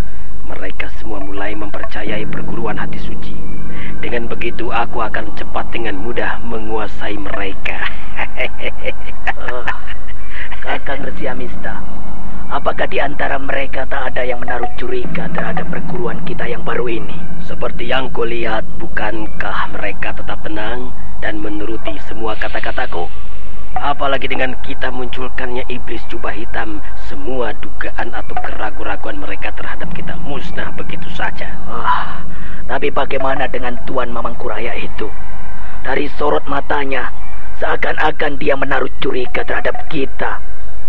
Mereka semua mulai mempercayai perguruan hati suci. Dengan begitu aku akan cepat dengan mudah menguasai mereka. Kakang Resi Amista, apakah di antara mereka tak ada yang menaruh curiga terhadap perguruan kita yang baru ini? Seperti yang kulihat, bukankah mereka tetap tenang dan menuruti semua kata-kataku? Apalagi dengan kita munculkannya iblis jubah hitam, semua dugaan atau keraguan-raguan mereka terhadap kita musnah begitu saja. Tapi bagaimana dengan Tuan Mamangkuraya itu? Dari sorot matanya, seakan-akan dia menaruh curiga terhadap kita.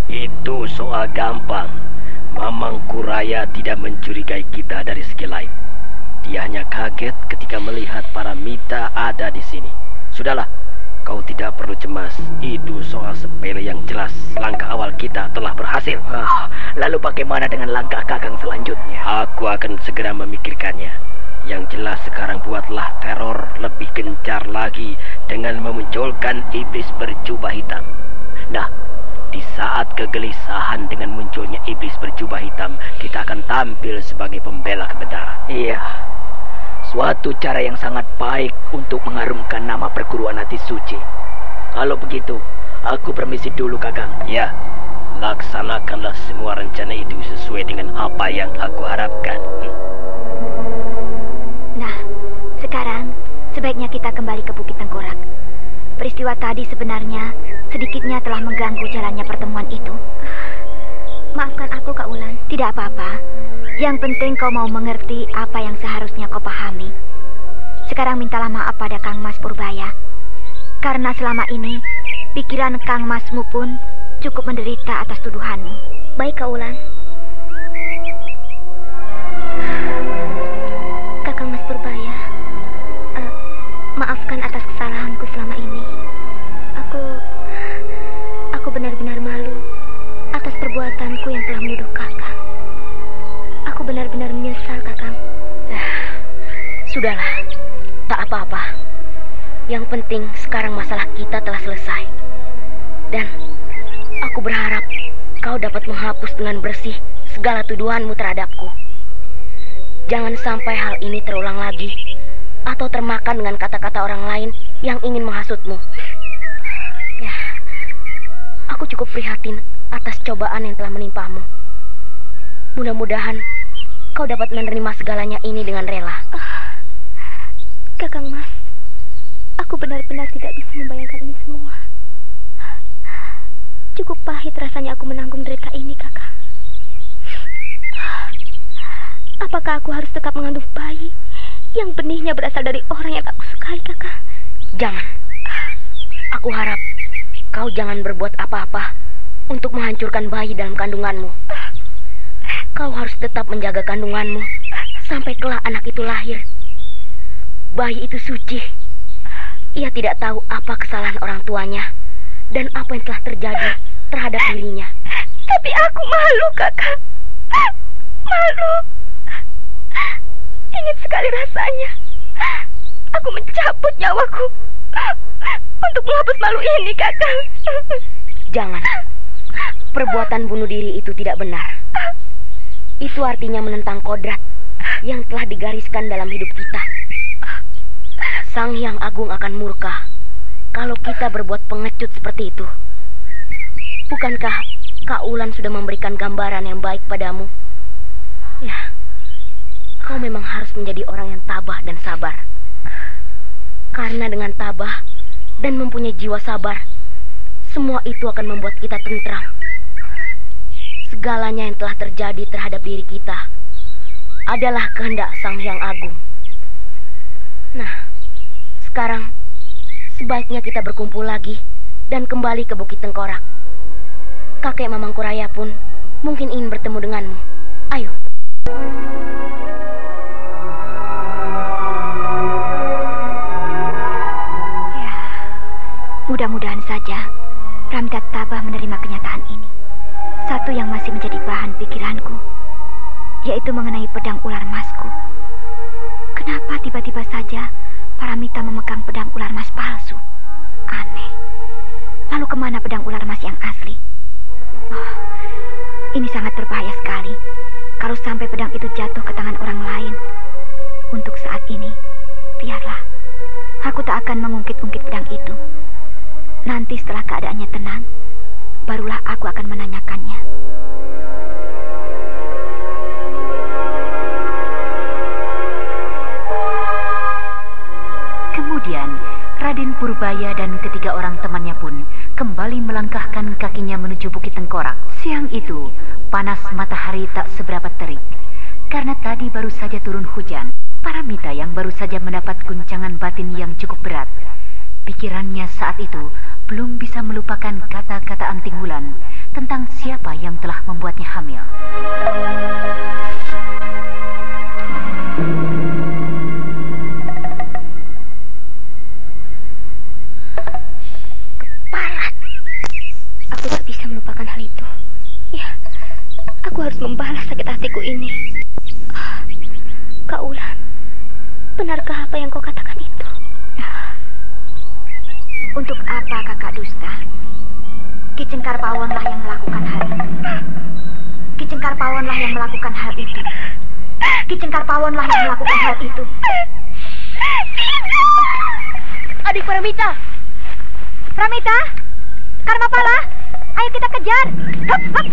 Itu soal gampang. Mamangkuraya tidak mencurigai kita dari segi lain. Dia hanya kaget ketika melihat para mita ada di sini. Sudahlah. Kau tidak perlu cemas. Itu soal sepele yang jelas. Langkah awal kita telah berhasil. Lalu bagaimana dengan langkah Kakang selanjutnya? Aku akan segera memikirkannya. Yang jelas sekarang buatlah teror lebih gencar lagi dengan memunculkan iblis berjubah hitam. Nah, di saat kegelisahan dengan munculnya iblis berjubah hitam, kita akan tampil sebagai pembela kebenaran. Iya. Suatu cara yang sangat baik untuk mengharumkan nama perguruan hati suci. Kalau begitu, aku permisi dulu, Kakang. Ya, laksanakanlah semua rencana itu sesuai dengan apa yang aku harapkan. Nah, sekarang sebaiknya kita kembali ke Bukit Tengkorak. Peristiwa tadi sebenarnya sedikitnya telah mengganggu jalannya pertemuan itu. Maafkan aku, Kak Wulan. Tidak apa-apa. Yang penting kau mau mengerti apa yang seharusnya kau pahami. Sekarang mintalah maaf pada Kang Mas Purbaya. Karena selama ini, pikiran Kang Masmu pun cukup menderita atas tuduhanmu. Baik, Kak Wulan. Kakang Mas Purbaya, maafkan atas kesalahanku selama ini. Aku benar-benar malu perbuatanku yang telah menuduh Kakang. Aku benar-benar menyesal, Kakang. Sudahlah, tak apa-apa. Yang penting sekarang masalah kita telah selesai. Dan aku berharap kau dapat menghapus dengan bersih segala tuduhanmu terhadapku. Jangan sampai hal ini terulang lagi atau termakan dengan kata-kata orang lain yang ingin menghasutmu. Ya, aku cukup prihatin atas cobaan yang telah menimpamu. Mudah-mudahan kau dapat menerima segalanya ini dengan rela. Kakang Mas, aku benar-benar tidak bisa membayangkan ini semua. Cukup pahit rasanya aku menanggung derita ini, Kakang. Apakah aku harus tetap mengandung bayi yang benihnya berasal dari orang yang tak kusukai, Kakang? Jangan. Aku harap kau jangan berbuat apa-apa untuk menghancurkan bayi dalam kandunganmu. Kau harus tetap menjaga kandunganmu sampai kelak anak itu lahir. Bayi itu suci. Ia tidak tahu apa kesalahan orang tuanya dan apa yang telah terjadi terhadap dirinya. Tapi aku malu, Kakak. Malu. Ingin sekali rasanya aku mencabut nyawaku untuk menghapus malu ini, Kakak. Jangan. Perbuatan bunuh diri itu tidak benar. Itu artinya menentang kodrat yang telah digariskan dalam hidup kita. Sang Hyang Agung akan murka kalau kita berbuat pengecut seperti itu. Bukankah Kak Ulan sudah memberikan gambaran yang baik padamu? Ya, kau memang harus menjadi orang yang tabah dan sabar. Karena dengan tabah dan mempunyai jiwa sabar, semua itu akan membuat kita tentram. Segalanya yang telah terjadi terhadap diri kita adalah kehendak Sang Hyang Agung. Nah, sekarang sebaiknya kita berkumpul lagi dan kembali ke Bukit Tengkorak. Kakek Mamangkuraya pun mungkin ingin bertemu denganmu. Ayo. Ya, mudah-mudahan saja Pramita tabah menerima kenyataan ini. Satu yang masih menjadi bahan pikiranku, yaitu mengenai pedang ular emasku. Kenapa tiba-tiba saja Paramita memegang pedang ular emas palsu? Aneh. Lalu kemana pedang ular emas yang asli? Oh, ini sangat berbahaya sekali kalau sampai pedang itu jatuh ke tangan orang lain. Untuk saat ini, biarlah. Aku tak akan mengungkit-ungkit pedang itu. Nanti setelah keadaannya tenang, barulah aku akan menanyakannya. Kemudian, Raden Purbaya dan ketiga orang temannya pun kembali melangkahkan kakinya menuju Bukit Tengkorak. Siang itu, panas matahari tak seberapa terik. Karena tadi baru saja turun hujan, Paramita yang baru saja mendapat guncangan batin yang cukup berat. Pikirannya saat itu belum bisa melupakan kata-kata Anting Wulan tentang siapa yang telah membuatnya hamil. Aku tak bisa melupakan hal itu. Ya, aku harus membalas sakit hatiku ini. Kak Ulan, benarkah apa yang kau katakan itu? Untuk apa kakak dusta? Ki Cengkar Pawonlah yang melakukan hal itu. Ki Cengkar Pawonlah yang melakukan hal itu. Ki Cengkar Pawonlah yang melakukan hal itu. Adik Paramita. Pramita, Karmapala, ayo kita kejar. Hup, hup.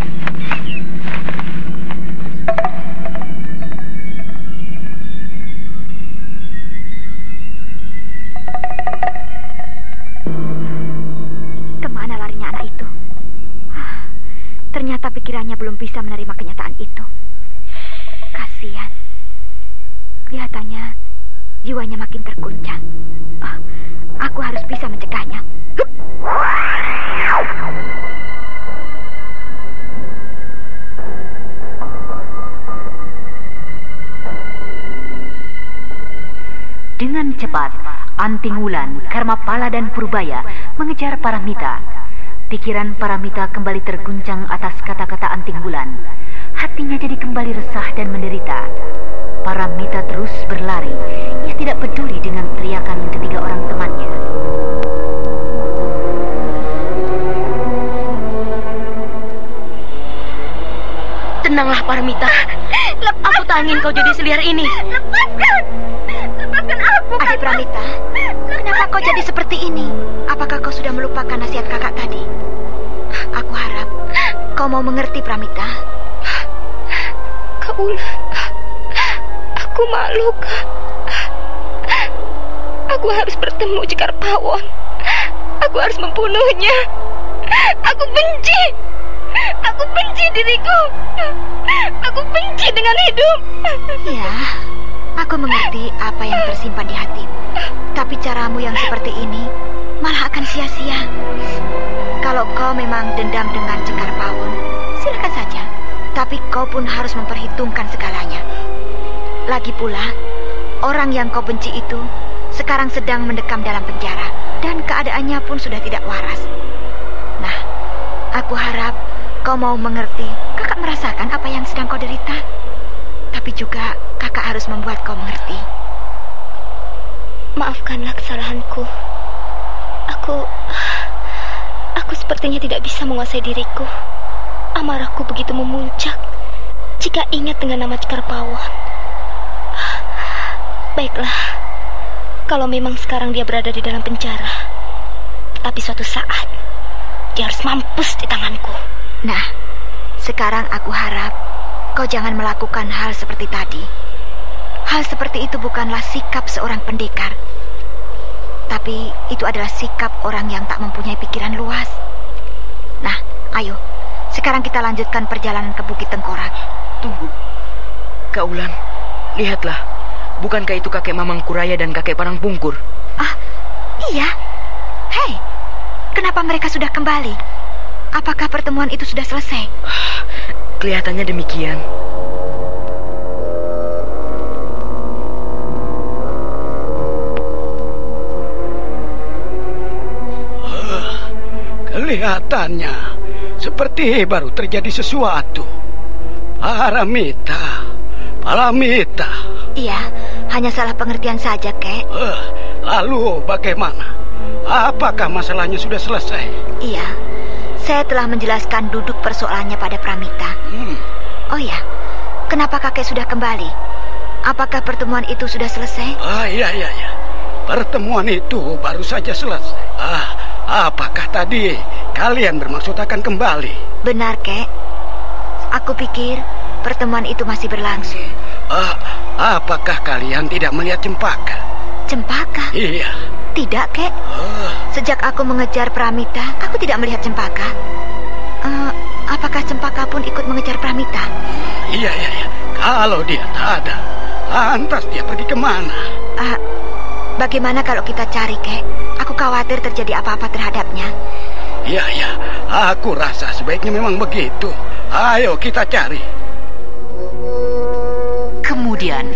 Kemana larinya anak itu? Ternyata pikirannya belum bisa menerima kenyataan itu. Kasihan. Kelihatannya jiwanya makin terguncang. Aku harus bisa mencegahnya. Dengan cepat, Anting Wulan, Karmapala dan Purbaya mengejar Paramita. Pikiran Paramita kembali terguncang atas kata-kata Anting Wulan. Hatinya jadi kembali resah dan menderita. Paramita terus berlari. Ia tidak peduli dengan teriakan ketiga orang temannya. Tenanglah Paramita. Aku tak ingin kau jadi seliar ini. Lepaskan aku. Adik Paramita, kenapa kau jadi seperti ini? Apakah kau sudah melupakan nasihat kakak tadi? Aku harap kau mau mengerti, Paramita. Kak Wulan, aku malu, Kak. Aku harus bertemu Cekar Pawon. Aku harus membunuhnya. Aku benci. Aku benci diriku. Aku benci dengan hidup. Ya, aku mengerti apa yang tersimpan di hatimu. Tapi caramu yang seperti ini malah akan sia-sia. Kalau kau memang dendam dengan Cekar Pawon, silakan saja. Tapi kau pun harus memperhitungkan segalanya. Lagi pula, orang yang kau benci itu sekarang sedang mendekam dalam penjara dan keadaannya pun sudah tidak waras. Nah, aku harap kau mau mengerti. Kakak merasakan apa yang sedang kau derita. Tapi juga kakak harus membuat kau mengerti. Maafkanlah kesalahanku. Aku sepertinya tidak bisa menguasai diriku. Amarahku begitu memuncak jika ingat dengan nama Cekar Pawon. Baiklah, kalau memang sekarang dia berada di dalam penjara, tapi suatu saat dia harus mampus di tanganku. Nah, sekarang aku harap kau jangan melakukan hal seperti tadi. Hal seperti itu bukanlah sikap seorang pendekar, tapi itu adalah sikap orang yang tak mempunyai pikiran luas. Nah, ayo, sekarang kita lanjutkan perjalanan ke Bukit Tengkorak. Tunggu, Kak Wulan, lihatlah. Bukankah itu kakek Mamang Kuraya dan kakek Panang Pungkur? Ah, iya. Hei, kenapa mereka sudah kembali? Apakah pertemuan itu sudah selesai? Kelihatannya demikian. Kelihatannya seperti baru terjadi sesuatu. Paramita. Iya, hanya salah pengertian saja, Kek. Lalu bagaimana? Apakah masalahnya sudah selesai? Iya, saya telah menjelaskan duduk persoalannya pada Paramita. Oh ya, kenapa kakek sudah kembali? Apakah pertemuan itu sudah selesai? Iya. Pertemuan itu baru saja selesai. Apakah tadi kalian bermaksud akan kembali? Benar, Kek. Aku pikir pertemuan itu masih berlangsung. Apakah kalian tidak melihat Cempaka? Cempaka? Iya. Tidak, Kek. Sejak aku mengejar Paramita, aku tidak melihat Cempaka. Apakah Cempaka pun ikut mengejar Paramita? Iya. Kalau dia tak ada, lantas dia pergi kemana? Bagaimana kalau kita cari, Kek? Aku khawatir terjadi apa-apa terhadapnya. Iya. Aku rasa sebaiknya memang begitu. Ayo kita cari. Kemudian,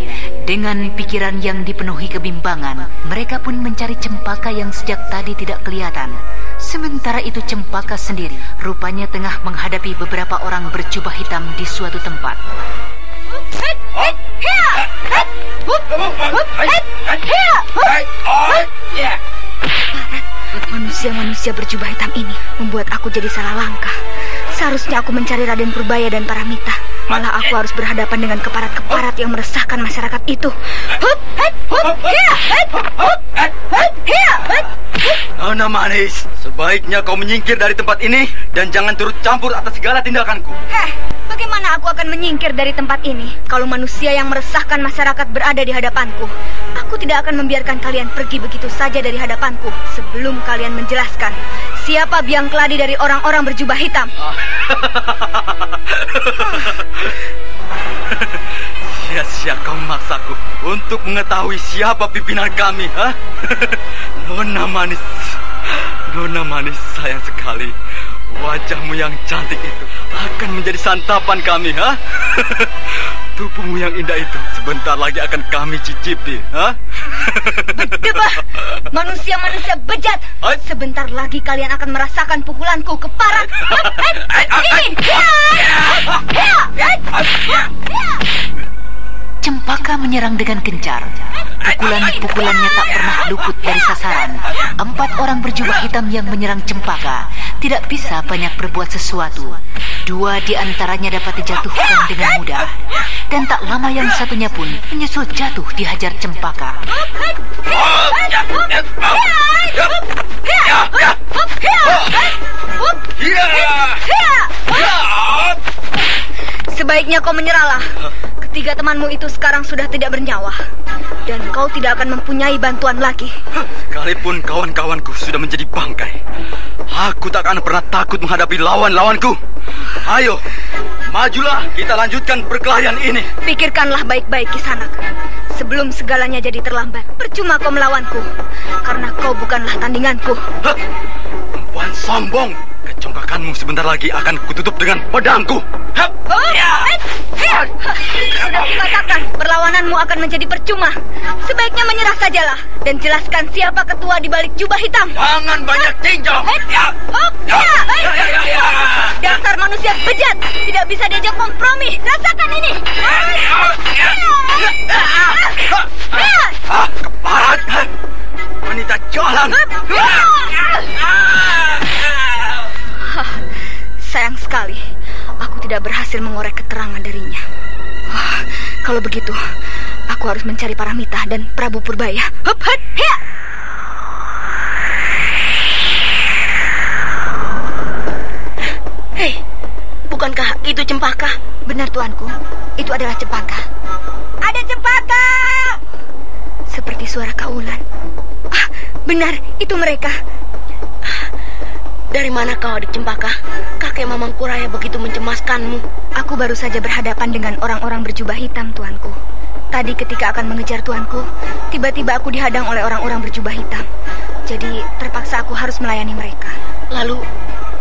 dengan pikiran yang dipenuhi kebimbangan, mereka pun mencari Cempaka yang sejak tadi tidak kelihatan. Sementara itu Cempaka sendiri rupanya tengah menghadapi beberapa orang berjubah hitam di suatu tempat. Manusia-manusia berjubah hitam ini membuat aku jadi salah langkah. Seharusnya aku mencari Raden Purbaya dan Paramita. Malah aku harus berhadapan dengan keparat-keparat yang meresahkan masyarakat itu. Nona Manis, sebaiknya kau menyingkir dari tempat ini dan jangan turut campur atas segala tindakanku. Bagaimana aku akan menyingkir dari tempat ini kalau manusia yang meresahkan masyarakat berada di hadapanku? Aku tidak akan membiarkan kalian pergi begitu saja dari hadapanku sebelum kalian menjelaskan siapa biang keladi dari orang-orang berjubah hitam. Sia-sia kau memaksaku untuk mengetahui siapa pimpinan kami, Nona Manis sayang sekali. Wajahmu yang cantik itu akan menjadi santapan kami, ha? Tubuhmu yang indah itu sebentar lagi akan kami cicipi, ha? Berdebah, manusia-manusia bejat. Sebentar lagi kalian akan merasakan pukulanku ke parak. Ini. Cempaka menyerang dengan gencar. Pukulan-pukulannya tak pernah luput dari sasaran. 4 orang berjubah hitam yang menyerang Cempaka tidak bisa banyak berbuat sesuatu. 2 di antaranya dapat dijatuhkan dengan mudah. Dan tak lama yang satunya pun menyusul jatuh dihajar Cempaka. Sebaiknya kau menyerahlah. Ketiga temanmu itu sekarang sudah tidak bernyawa. Dan kau tidak akan mempunyai bantuan lagi. Sekalipun kawan-kawanku sudah menjadi bangkai, aku tak akan pernah takut menghadapi lawan-lawanku. Ayo, majulah, kita lanjutkan perkelahian ini. Pikirkanlah baik-baik, Kisanak. Sebelum segalanya jadi terlambat. Percuma kau melawanku, karena kau bukanlah tandinganku. Perempuan sombong. Kecongkakanmu sebentar lagi akan kututup dengan pedangku. Sudah kukatakan, perlawananmu akan menjadi percuma. Sebaiknya menyerah sajalah dan jelaskan siapa ketua di balik jubah hitam. Jangan banyak tinjau. Dasar manusia bejat, tidak bisa diajak kompromi. Rasakan ini. Keparat. Wanita jalan. Sayang sekali, aku tidak berhasil mengorek keterangan darinya. Kalau begitu, aku harus mencari Paramita dan Prabu Purbaya. Hei, bukankah itu Cempaka? Benar, tuanku, itu adalah Cempaka. Ada Cempaka! Seperti suara kaulan. Benar, itu mereka. Dari mana kau, adik Cempaka? Kakek Mamangkuraya begitu mencemaskanmu. Aku baru saja berhadapan dengan orang-orang berjubah hitam, tuanku. Tadi ketika akan mengejar tuanku, tiba-tiba aku dihadang oleh orang-orang berjubah hitam. Jadi terpaksa aku harus melayani mereka. Lalu,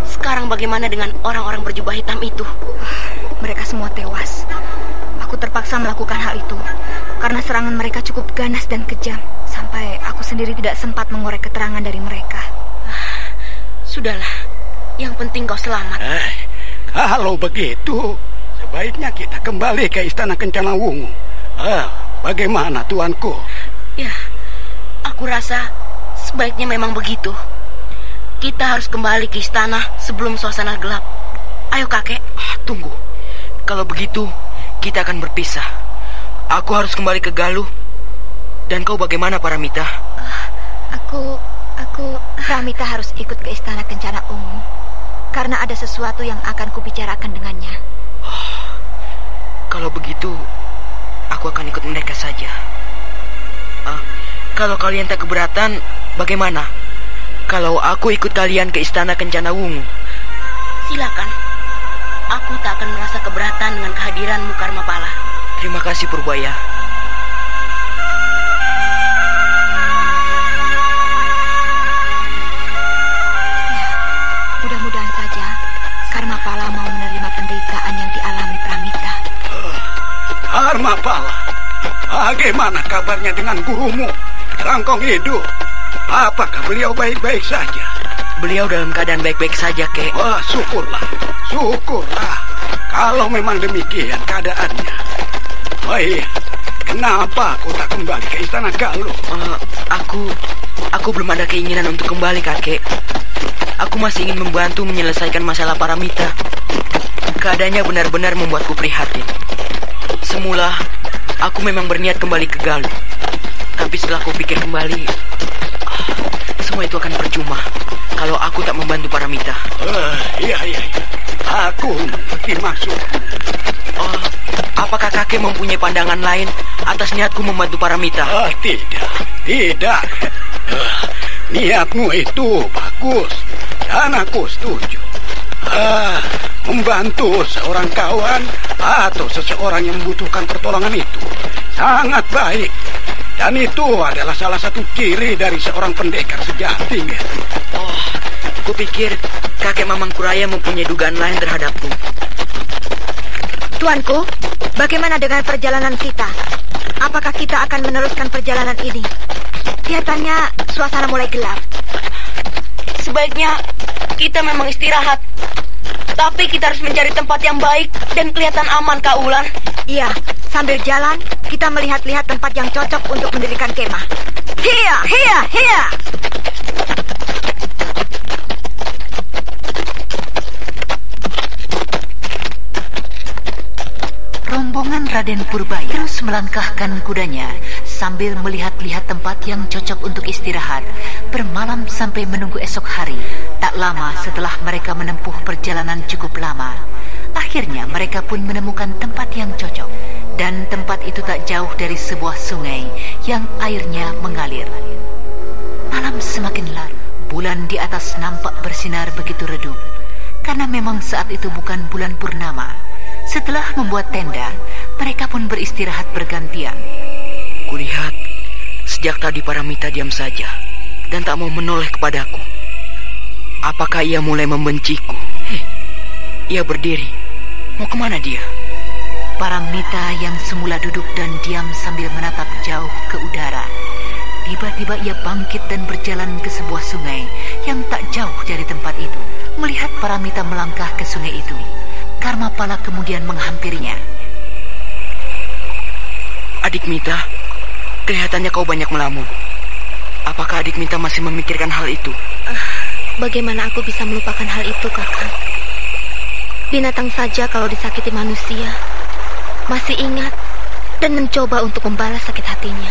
sekarang bagaimana dengan orang-orang berjubah hitam itu? Mereka semua tewas. Aku terpaksa melakukan hal itu karena serangan mereka cukup ganas dan kejam. Sampai aku sendiri tidak sempat mengorek keterangan dari mereka. Sudahlah, yang penting kau selamat. Kalau begitu, sebaiknya kita kembali ke Istana Kencana Wungu. Bagaimana, tuanku? Ya, aku rasa sebaiknya memang begitu. Kita harus kembali ke istana sebelum suasana gelap. Ayo, kakek. Tunggu. Kalau begitu, kita akan berpisah. Aku harus kembali ke Galuh. Dan kau bagaimana, Paramita? Paramita harus ikut ke Istana Kencana Ungu karena ada sesuatu yang akan kubicarakan dengannya. Kalau begitu, aku akan ikut mereka saja. Kalau kalian tak keberatan, bagaimana? Kalau aku ikut kalian ke Istana Kencana Wungu? Silakan. Aku tak akan merasa keberatan dengan kehadiranmu, Karmapala. Terima kasih, Purbaya. Mudah-mudahan saja Karmapala mau menerima penderitaan yang dialami Pramita. Karmapala, bagaimana kabarnya dengan gurumu, Rangkong Hidup? Apakah beliau baik-baik saja? Beliau dalam keadaan baik-baik saja, Kek. Wah, syukurlah. Kalau memang demikian keadaannya. Oh iya, kenapa kau tak kembali ke Istana Galuh? Aku belum ada keinginan untuk kembali, kakek. Aku masih ingin membantu menyelesaikan masalah Paramita. Keadaannya benar-benar membuatku prihatin. Semula, aku memang berniat kembali ke Galuh. Tapi setelah aku pikir kembali, semua itu akan percuma kalau aku tak membantu Paramita. Iya. Aku mengerti maksud. Apakah kakek mempunyai pandangan lain atas niatku membantu Paramita? Tidak. Niatmu itu bagus dan aku setuju. Membantu seorang kawan atau seseorang yang membutuhkan pertolongan itu sangat baik. Dan itu adalah salah satu ciri dari seorang pendekar sejati. Kupikir kakek Mamang Kuraya mempunyai dugaan lain terhadapku. Tuanku, bagaimana dengan perjalanan kita? Apakah kita akan meneruskan perjalanan ini? Kelihatannya suasana mulai gelap. Sebaiknya kita memang istirahat. Tapi kita harus mencari tempat yang baik dan kelihatan aman, Kak Ular. Iya, sambil jalan kita melihat-lihat tempat yang cocok untuk mendirikan kemah. Hiya, hiya, hiya! Rombongan Raden Purbaya terus melangkahkan kudanya sambil melihat-lihat tempat yang cocok untuk istirahat, bermalam sampai menunggu esok hari. Tak lama setelah mereka menempuh perjalanan cukup lama, akhirnya mereka pun menemukan tempat yang cocok. Dan tempat itu tak jauh dari sebuah sungai yang airnya mengalir. Malam semakin larut, bulan di atas nampak bersinar begitu redup, karena memang saat itu bukan bulan purnama. Setelah membuat tenda, mereka pun beristirahat bergantian. Kulihat sejak tadi Paramita diam saja dan tak mau menoleh kepadaku. Apakah ia mulai membenciku? Ia berdiri. Mau kemana dia? Paramita yang semula duduk dan diam sambil menatap jauh ke udara, tiba-tiba ia bangkit dan berjalan ke sebuah sungai yang tak jauh dari tempat itu. Melihat Paramita melangkah ke sungai itu, Karmapala kemudian menghampirinya. Adik Mita, kelihatannya kau banyak melamun. Apakah adik Mita masih memikirkan hal itu? Bagaimana aku bisa melupakan hal itu, Kakang? Binatang saja kalau disakiti manusia masih ingat dan mencoba untuk membalas sakit hatinya.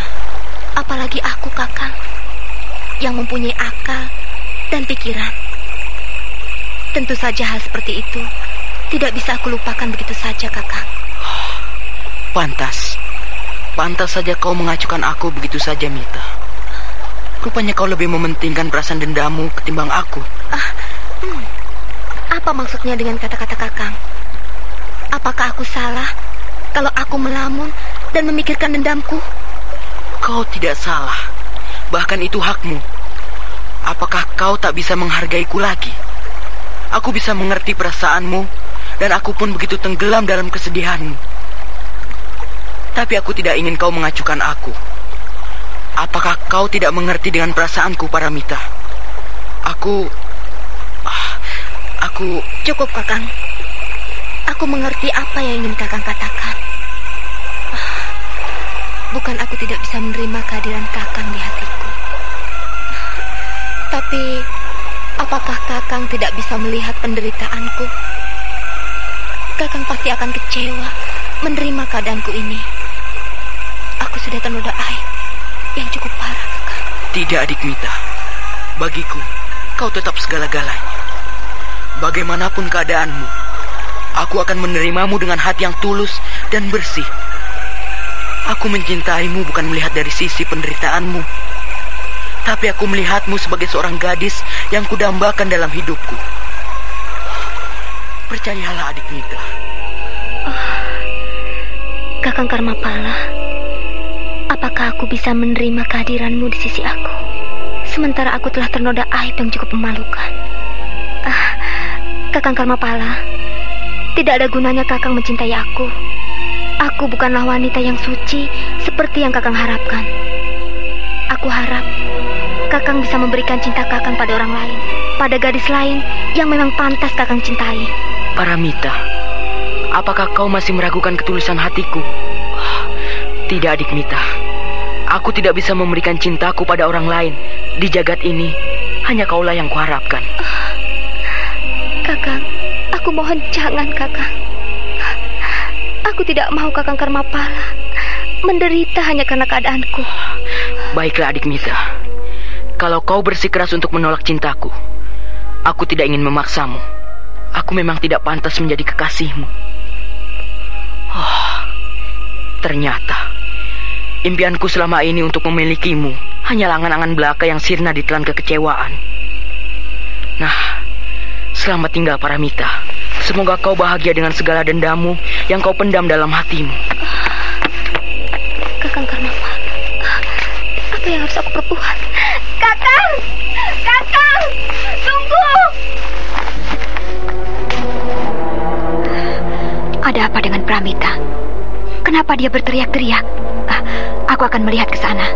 Apalagi aku, Kakang, yang mempunyai akal dan pikiran. Tentu saja hal seperti itu tidak bisa aku lupakan begitu saja, Kakang. Pantas saja kau mengacukan aku begitu saja, Mita. Rupanya kau lebih mementingkan perasaan dendammu ketimbang aku. Apa maksudnya dengan kata-kata Kakang? Apakah aku salah kalau aku melamun dan memikirkan dendamku? Kau tidak salah. Bahkan itu hakmu. Apakah kau tak bisa menghargaiku lagi? Aku bisa mengerti perasaanmu, dan aku pun begitu tenggelam dalam kesedihanmu. Tapi aku tidak ingin kau mengacukan aku. Apakah kau tidak mengerti dengan perasaanku, Paramita? Aku... Cukup, Kakang. Aku mengerti apa yang ingin Kakang katakan. Bukan aku tidak bisa menerima kehadiran Kakang di hatiku. Tapi, apakah Kakang tidak bisa melihat penderitaanku? Kakang pasti akan kecewa menerima keadaanku ini. Aku sudah ternoda aib yang cukup parah, Kakang. Tidak, adik Mita. Bagiku, kau tetap segala-galanya. Bagaimanapun keadaanmu, aku akan menerimamu dengan hati yang tulus dan bersih. Aku mencintaimu bukan melihat dari sisi penderitaanmu, tapi aku melihatmu sebagai seorang gadis yang kudambakan dalam hidupku. Percayalah, adik Mita. Kakang Karmapala, apakah aku bisa menerima kehadiranmu di sisi aku, sementara aku telah ternoda aib yang cukup memalukan? Kakang Karmapala, tidak ada gunanya Kakang mencintai aku. Aku bukanlah wanita yang suci seperti yang Kakang harapkan. Aku harap Kakang bisa memberikan cinta Kakang pada orang lain, pada gadis lain yang memang pantas Kakang cintai. Paramita, apakah kau masih meragukan ketulusan hatiku? Tidak, adik Mita. Aku tidak bisa memberikan cintaku pada orang lain. Di jagat ini, hanya kaulah yang kuharapkan. Kakang, aku mohon jangan, Kakang. Aku tidak mau Kakang Karmapala menderita hanya karena keadaanku. Baiklah, adik Mita. Kalau kau bersikeras untuk menolak cintaku, aku tidak ingin memaksamu. Aku memang tidak pantas menjadi kekasihmu. Ternyata impianku selama ini untuk memilikimu hanya angan-angan belaka yang sirna ditelan kekecewaan. Nah, selamat tinggal, Paramita. Semoga kau bahagia dengan segala dendammu yang kau pendam dalam hatimu. Kakang Karmapala, apa yang harus aku perbuat? Kakang! Kakang! Tunggu! Apa dia berteriak-teriak? Aku akan melihat ke sana.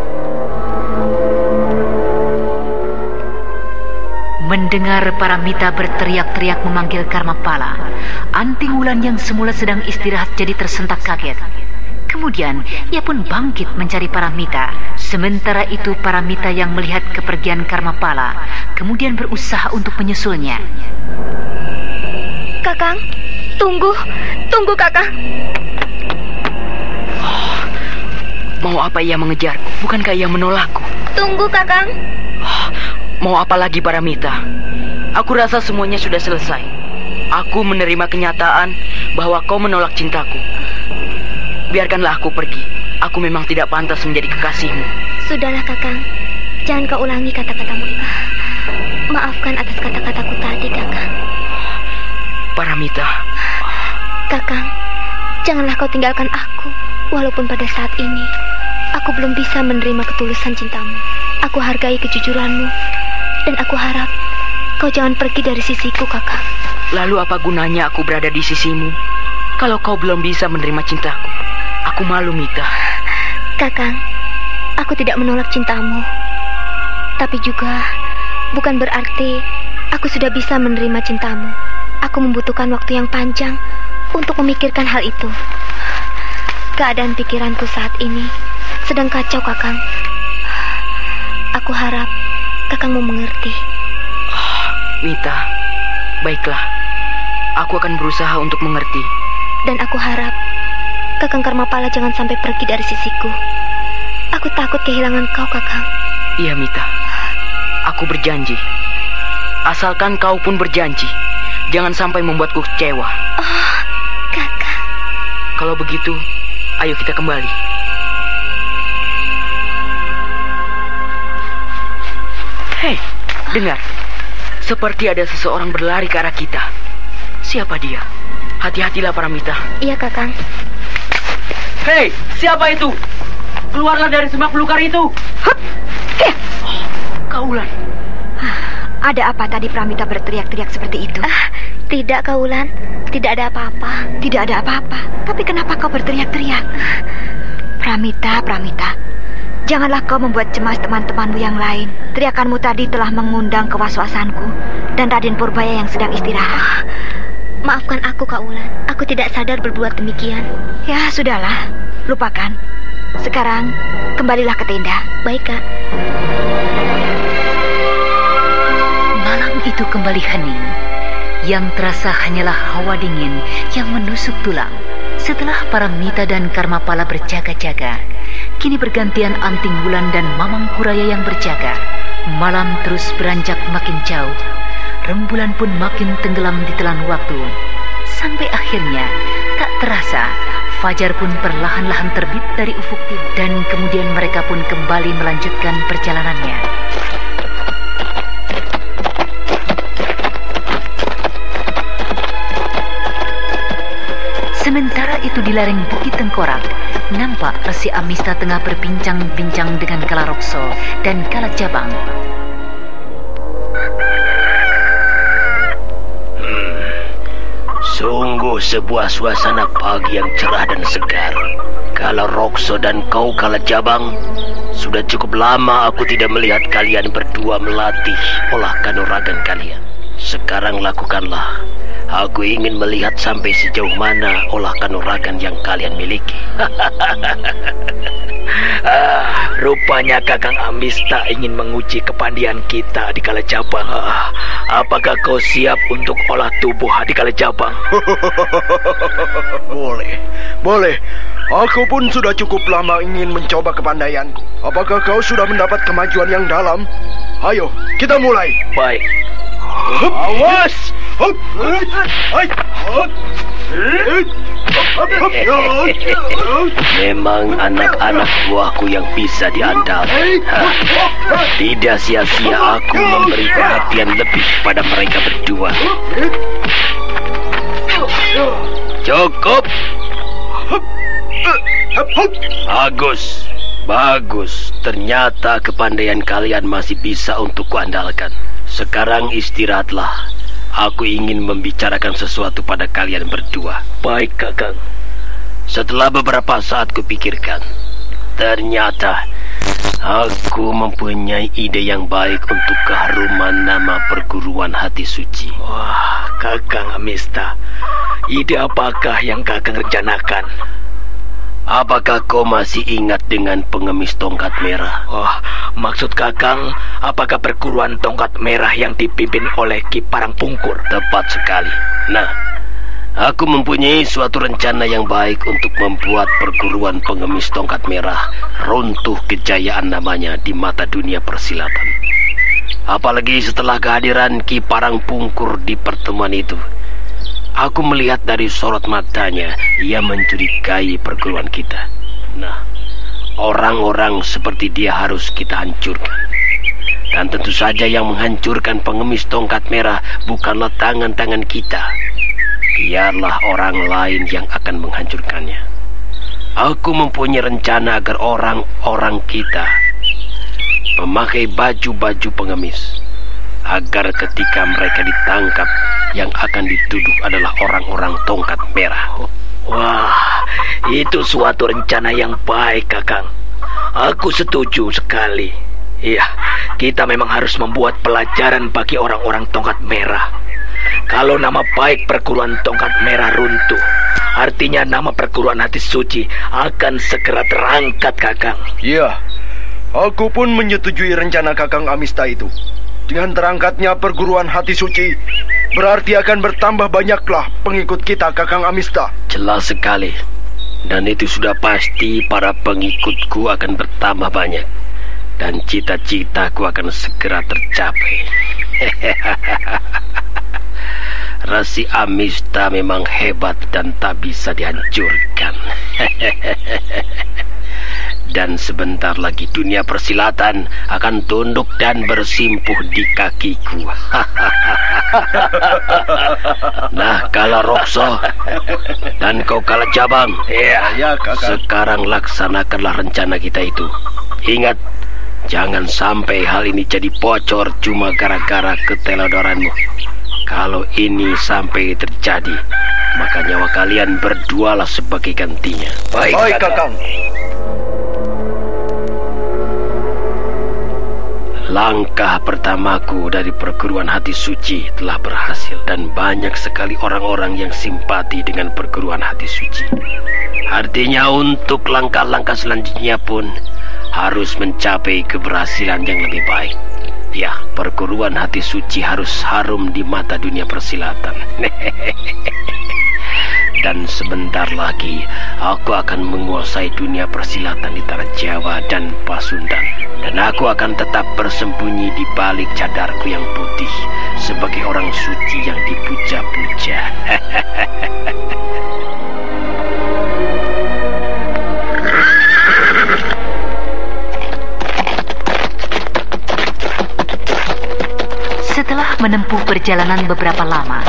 Mendengar Paramita berteriak-teriak memanggil Karmapala, Anting Wulan yang semula sedang istirahat jadi tersentak kaget. Kemudian ia pun bangkit mencari Paramita. Sementara itu Paramita yang melihat kepergian Karmapala kemudian berusaha untuk menyusulnya. Kakang, tunggu Kakang. Mau apa ia mengejar? Bukankah ia menolakku? Tunggu Kakang. Mau apa lagi Paramita? Aku rasa semuanya sudah selesai. Aku menerima kenyataan bahwa kau menolak cintaku. Biarkanlah aku pergi. Aku memang tidak pantas menjadi kekasihmu. Sudahlah Kakang, jangan kau ulangi kata-katamu itu. Maafkan atas kata-kataku tadi Kakang. Paramita. Kakang, janganlah kau tinggalkan aku. Walaupun pada saat ini aku belum bisa menerima ketulusan cintamu. Aku hargai kejujuranmu. Dan aku harap kau jangan pergi dari sisiku, Kakang. Lalu apa gunanya aku berada di sisimu kalau kau belum bisa menerima cintaku? Aku malu, Mita. Kakang, aku tidak menolak cintamu. Tapi juga bukan berarti aku sudah bisa menerima cintamu. Aku membutuhkan waktu yang panjang untuk memikirkan hal itu. Keadaan pikiranku saat ini sedang kacau, Kakang. Aku harap Kakang mau mengerti. Mita, baiklah. Aku akan berusaha untuk mengerti. Dan aku harap Kakang Karmapala jangan sampai pergi dari sisiku. Aku takut kehilangan kau, Kakang. Iya, Mita. Aku berjanji. Asalkan kau pun berjanji. Jangan sampai membuatku kecewa. Oh, Kakang. Kalau begitu, ayo kita kembali. Hei, dengar. Seperti ada seseorang berlari ke arah kita. Siapa dia? Hati-hatilah, Paramita. Iya, Kakang. Hei, siapa itu? Keluarlah dari semak belukar itu. Kaulan. Ada apa tadi Paramita berteriak-teriak seperti itu? Tidak, Kaulan. Tidak ada apa-apa. Tidak ada apa-apa. Tapi kenapa kau berteriak-teriak? Paramita. Janganlah kau membuat cemas teman-temanmu yang lain. Teriakanmu tadi telah mengundang kewaswasanku dan Raden Purbaya yang sedang istirahat. Maafkan aku, Kak Wulan. Aku tidak sadar berbuat demikian. Ya, sudahlah. Lupakan. Sekarang, kembalilah ke tenda. Baik, Kak. Malam itu kembali hening. Yang terasa hanyalah hawa dingin yang menusuk tulang. Setelah Paramita dan Karmapala berjaga-jaga, kini bergantian Anting Wulan dan Mamang Kuraya yang berjaga. Malam terus beranjak makin jauh. Rembulan pun makin tenggelam di telan waktu. Sampai akhirnya, tak terasa, fajar pun perlahan-lahan terbit dari ufuk timur. Dan kemudian mereka pun kembali melanjutkan perjalanannya. Sementara itu di lereng Bukit Tengkorak, nampak Resi Amista tengah berbincang-bincang dengan Kalarokso dan Kalajabang. Sungguh sebuah suasana pagi yang cerah dan segar. Kalarokso dan kau Kalajabang, sudah cukup lama aku tidak melihat kalian berdua melatih olah kanuragan kalian. Sekarang lakukanlah. Aku ingin melihat sampai sejauh mana olah kanuragan yang kalian miliki. Rupanya Kakang Amista ingin menguji kepandian kita di Kalajabang. Apakah kau siap untuk olah tubuh di Kalajabang? Boleh. Aku pun sudah cukup lama ingin mencoba kepandaianku. Apakah kau sudah mendapat kemajuan yang dalam? Ayo, kita mulai. Baik. Awas! Memang anak-anak buahku yang bisa diandalkan. Tidak sia-sia aku memberi perhatian lebih pada mereka berdua. Cukup. Bagus. Ternyata kepandaian kalian masih bisa untuk kuandalkan. Sekarang istirahatlah. Aku ingin membicarakan sesuatu pada kalian berdua. Baik, Kakang. Kakang Amista ingin menguji kepandaian kita di Kalajabang. Apakah kau siap untuk olah tubuh di Kalajabang? Bagus. Sekarang istirahatlah. Aku ingin membicarakan sesuatu pada kalian berdua. Baik, Kakang. Setelah beberapa saat kupikirkan, ternyata aku mempunyai ide yang baik untuk keharuman nama perguruan hati suci. Wah, Kakang Amista, ide apakah yang Kakang rencanakan? Apakah kau masih ingat dengan pengemis tongkat merah? Oh, maksud Kakang, apakah perguruan tongkat merah yang dipimpin oleh Ki Parangpungkur? Tepat sekali. Nah, aku mempunyai suatu rencana yang baik untuk membuat perguruan pengemis tongkat merah runtuh kejayaan namanya di mata dunia persilatan. Apalagi setelah kehadiran Ki Parangpungkur di pertemuan itu. Aku melihat dari sorot matanya, ia mencurigai perguruan kita. Nah, orang-orang seperti dia harus kita hancurkan. Dan tentu saja yang menghancurkan pengemis tongkat merah bukanlah tangan-tangan kita. Biarlah orang lain yang akan menghancurkannya. Aku mempunyai rencana agar orang-orang kita memakai baju-baju pengemis, agar ketika mereka ditangkap, yang akan dituduh adalah orang-orang tongkat merah. Wah, itu suatu rencana yang baik, Kakang. Aku setuju sekali. Iya, kita memang harus membuat pelajaran bagi orang-orang tongkat merah. Kalau nama baik perguruan tongkat merah runtuh, artinya nama perguruan hati suci akan segera terangkat, Kakang. Iya, aku pun menyetujui rencana Kakang Amista itu. Dengan terangkatnya perguruan hati suci, berarti akan bertambah banyaklah pengikut kita, Kakang Amista. Jelas sekali. Dan itu sudah pasti para pengikutku akan bertambah banyak. Dan cita-citaku akan segera tercapai. Rasi Amista memang hebat dan tak bisa dihancurkan. Dan sebentar lagi dunia persilatan akan tunduk dan bersimpuh di kakiku. Nah, Kala Rokso dan kau Kala Jabang, ya, sekarang laksanakanlah rencana kita itu. Ingat, jangan sampai hal ini jadi bocor cuma gara-gara keteledoranmu. Kalau ini sampai terjadi, maka nyawa kalian berdualah sebagai gantinya. Baik, Kakang. Langkah pertamaku dari perguruan hati suci telah berhasil dan banyak sekali orang-orang yang simpati dengan perguruan hati suci. Artinya untuk langkah-langkah selanjutnya pun harus mencapai keberhasilan yang lebih baik. Ya, perguruan hati suci harus harum di mata dunia persilatan. Dan sebentar lagi aku akan menguasai dunia persilatan di tanah Jawa dan Pasundan. Dan aku akan tetap bersembunyi di balik cadarku yang putih sebagai orang suci yang dipuja-puja. Setelah menempuh perjalanan beberapa lama,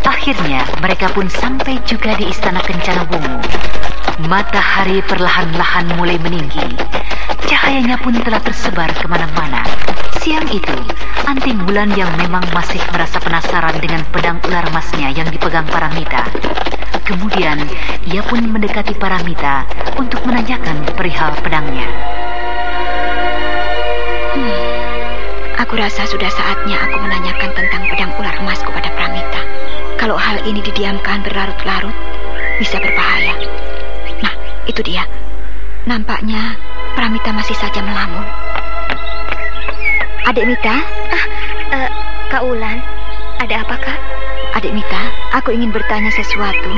akhirnya mereka pun sampai juga di Istana Kencana Wungu. Matahari perlahan-lahan mulai meninggi. Cahayanya pun telah tersebar kemana-mana. Siang itu, Anting Wulan yang memang masih merasa penasaran dengan pedang ular emasnya yang dipegang Paramita. Kemudian, ia pun mendekati Paramita untuk menanyakan perihal pedangnya. Aku rasa sudah saatnya aku menanyakan tentang pedang ular emas kepada Paramita. Kalau hal ini didiamkan berlarut-larut, bisa berbahaya. Nah, itu dia. Nampaknya Paramita masih saja melamun. Adik Mita? Kak Wulan, ada apa, Kak? Adik Mita, aku ingin bertanya sesuatu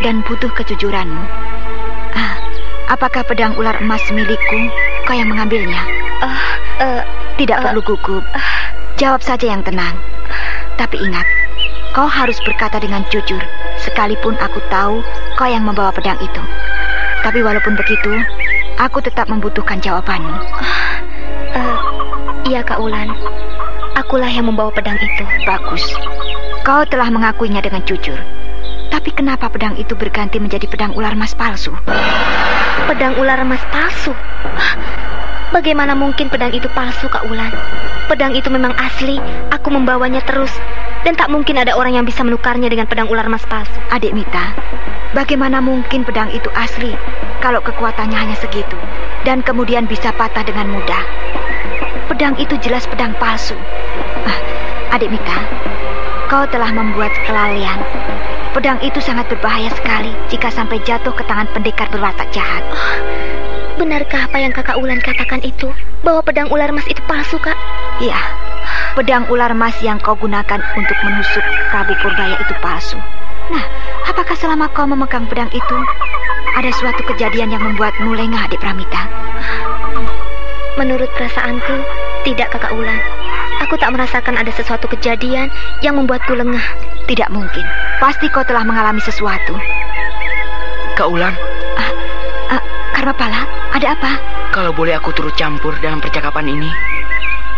dan butuh kejujuranmu. Apakah pedang ular emas milikku kau yang mengambilnya? Tidak perlu gugup. Jawab saja yang tenang. Tapi ingat, kau harus berkata dengan jujur, sekalipun aku tahu kau yang membawa pedang itu. Tapi walaupun begitu, aku tetap membutuhkan jawabanmu. Iya, Kak Wulan. Akulah yang membawa pedang itu. Bagus. Kau telah mengakuinya dengan jujur. Tapi kenapa pedang itu berganti menjadi pedang ular emas palsu? Pedang ular emas palsu? Bagaimana mungkin pedang itu palsu, Kak Wulan? Pedang itu memang asli, aku membawanya terus. Dan tak mungkin ada orang yang bisa menukarnya dengan pedang ular emas palsu. Adik Mita, bagaimana mungkin pedang itu asli kalau kekuatannya hanya segitu dan kemudian bisa patah dengan mudah? Pedang itu jelas pedang palsu. Adik Mita, kau telah membuat kelalaian. Pedang itu sangat berbahaya sekali jika sampai jatuh ke tangan pendekar berwatak jahat. Benarkah apa yang Kakak Wulan katakan itu? Bahwa pedang ular emas itu palsu, Kak? Iya, pedang ular emas yang kau gunakan untuk menusuk Prabu Purbaya itu palsu. Nah, apakah selama kau memegang pedang itu ada suatu kejadian yang membuatmu lengah, Adik Pramita? Menurut perasaanku, tidak, Kakak Wulan. Aku tak merasakan ada sesuatu kejadian yang membuatku lengah. Tidak mungkin. Pasti kau telah mengalami sesuatu. Kak Wulan. Karmapala, ada apa? Kalau boleh aku turut campur dalam percakapan ini,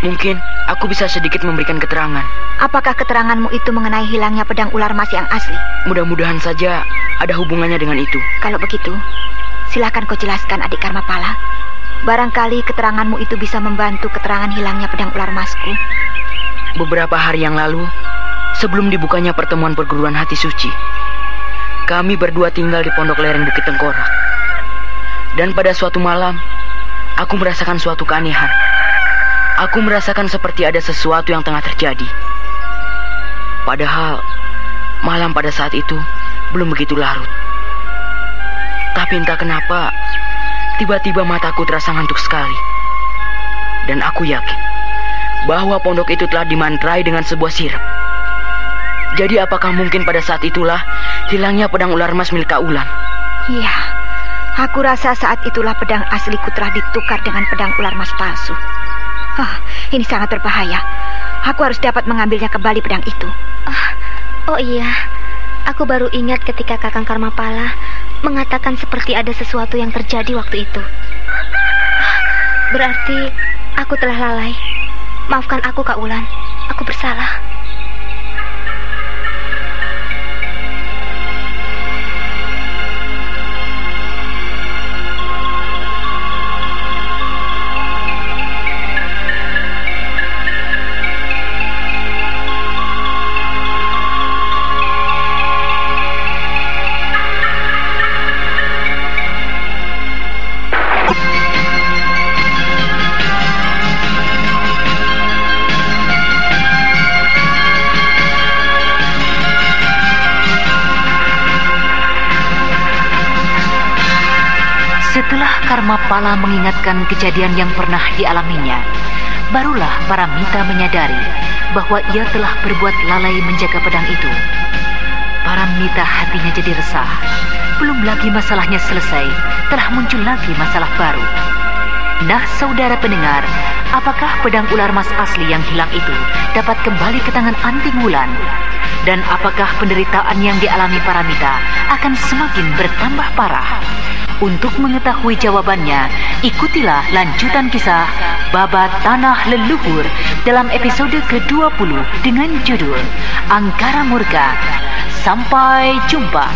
mungkin aku bisa sedikit memberikan keterangan. Apakah keteranganmu itu mengenai hilangnya pedang ular emas yang asli? Mudah-mudahan saja ada hubungannya dengan itu. Kalau begitu, silakan kau jelaskan, Adik Karmapala. Barangkali keteranganmu itu bisa membantu keterangan hilangnya pedang ular emasku. Beberapa hari yang lalu, sebelum dibukanya pertemuan perguruan hati suci, kami berdua tinggal di pondok lereng Bukit Tengkorak. Dan pada suatu malam, aku merasakan suatu keanehan. Aku merasakan seperti ada sesuatu yang tengah terjadi. Padahal, malam pada saat itu belum begitu larut. Tapi entah kenapa, tiba-tiba mataku terasa ngantuk sekali. Dan aku yakin bahwa pondok itu telah dimantrai dengan sebuah sirap. Jadi apakah mungkin pada saat itulah hilangnya pedang ular emas milik Kak Wulan? Iya, aku rasa saat itulah pedang asliku telah ditukar dengan pedang ular emas palsu. Ini sangat berbahaya. Aku harus dapat mengambilnya kembali pedang itu. Oh iya, aku baru ingat ketika Kakang Karmapala mengatakan seperti ada sesuatu yang terjadi waktu itu. Berarti aku telah lalai. Maafkan aku, Kak Wulan. Aku bersalah. Setelah Karmapala mengingatkan kejadian yang pernah dialaminya, barulah Paramita menyadari bahwa ia telah berbuat lalai menjaga pedang itu. Paramita hatinya jadi resah. Belum lagi masalahnya selesai, telah muncul lagi masalah baru. Nah, saudara pendengar, apakah pedang ular emas asli yang hilang itu dapat kembali ke tangan Anting Wulan? Dan apakah penderitaan yang dialami Paramita akan semakin bertambah parah? Untuk mengetahui jawabannya, ikutilah lanjutan kisah Babat Tanah Leluhur dalam episode ke-20 dengan judul Angkara Murka. Sampai jumpa.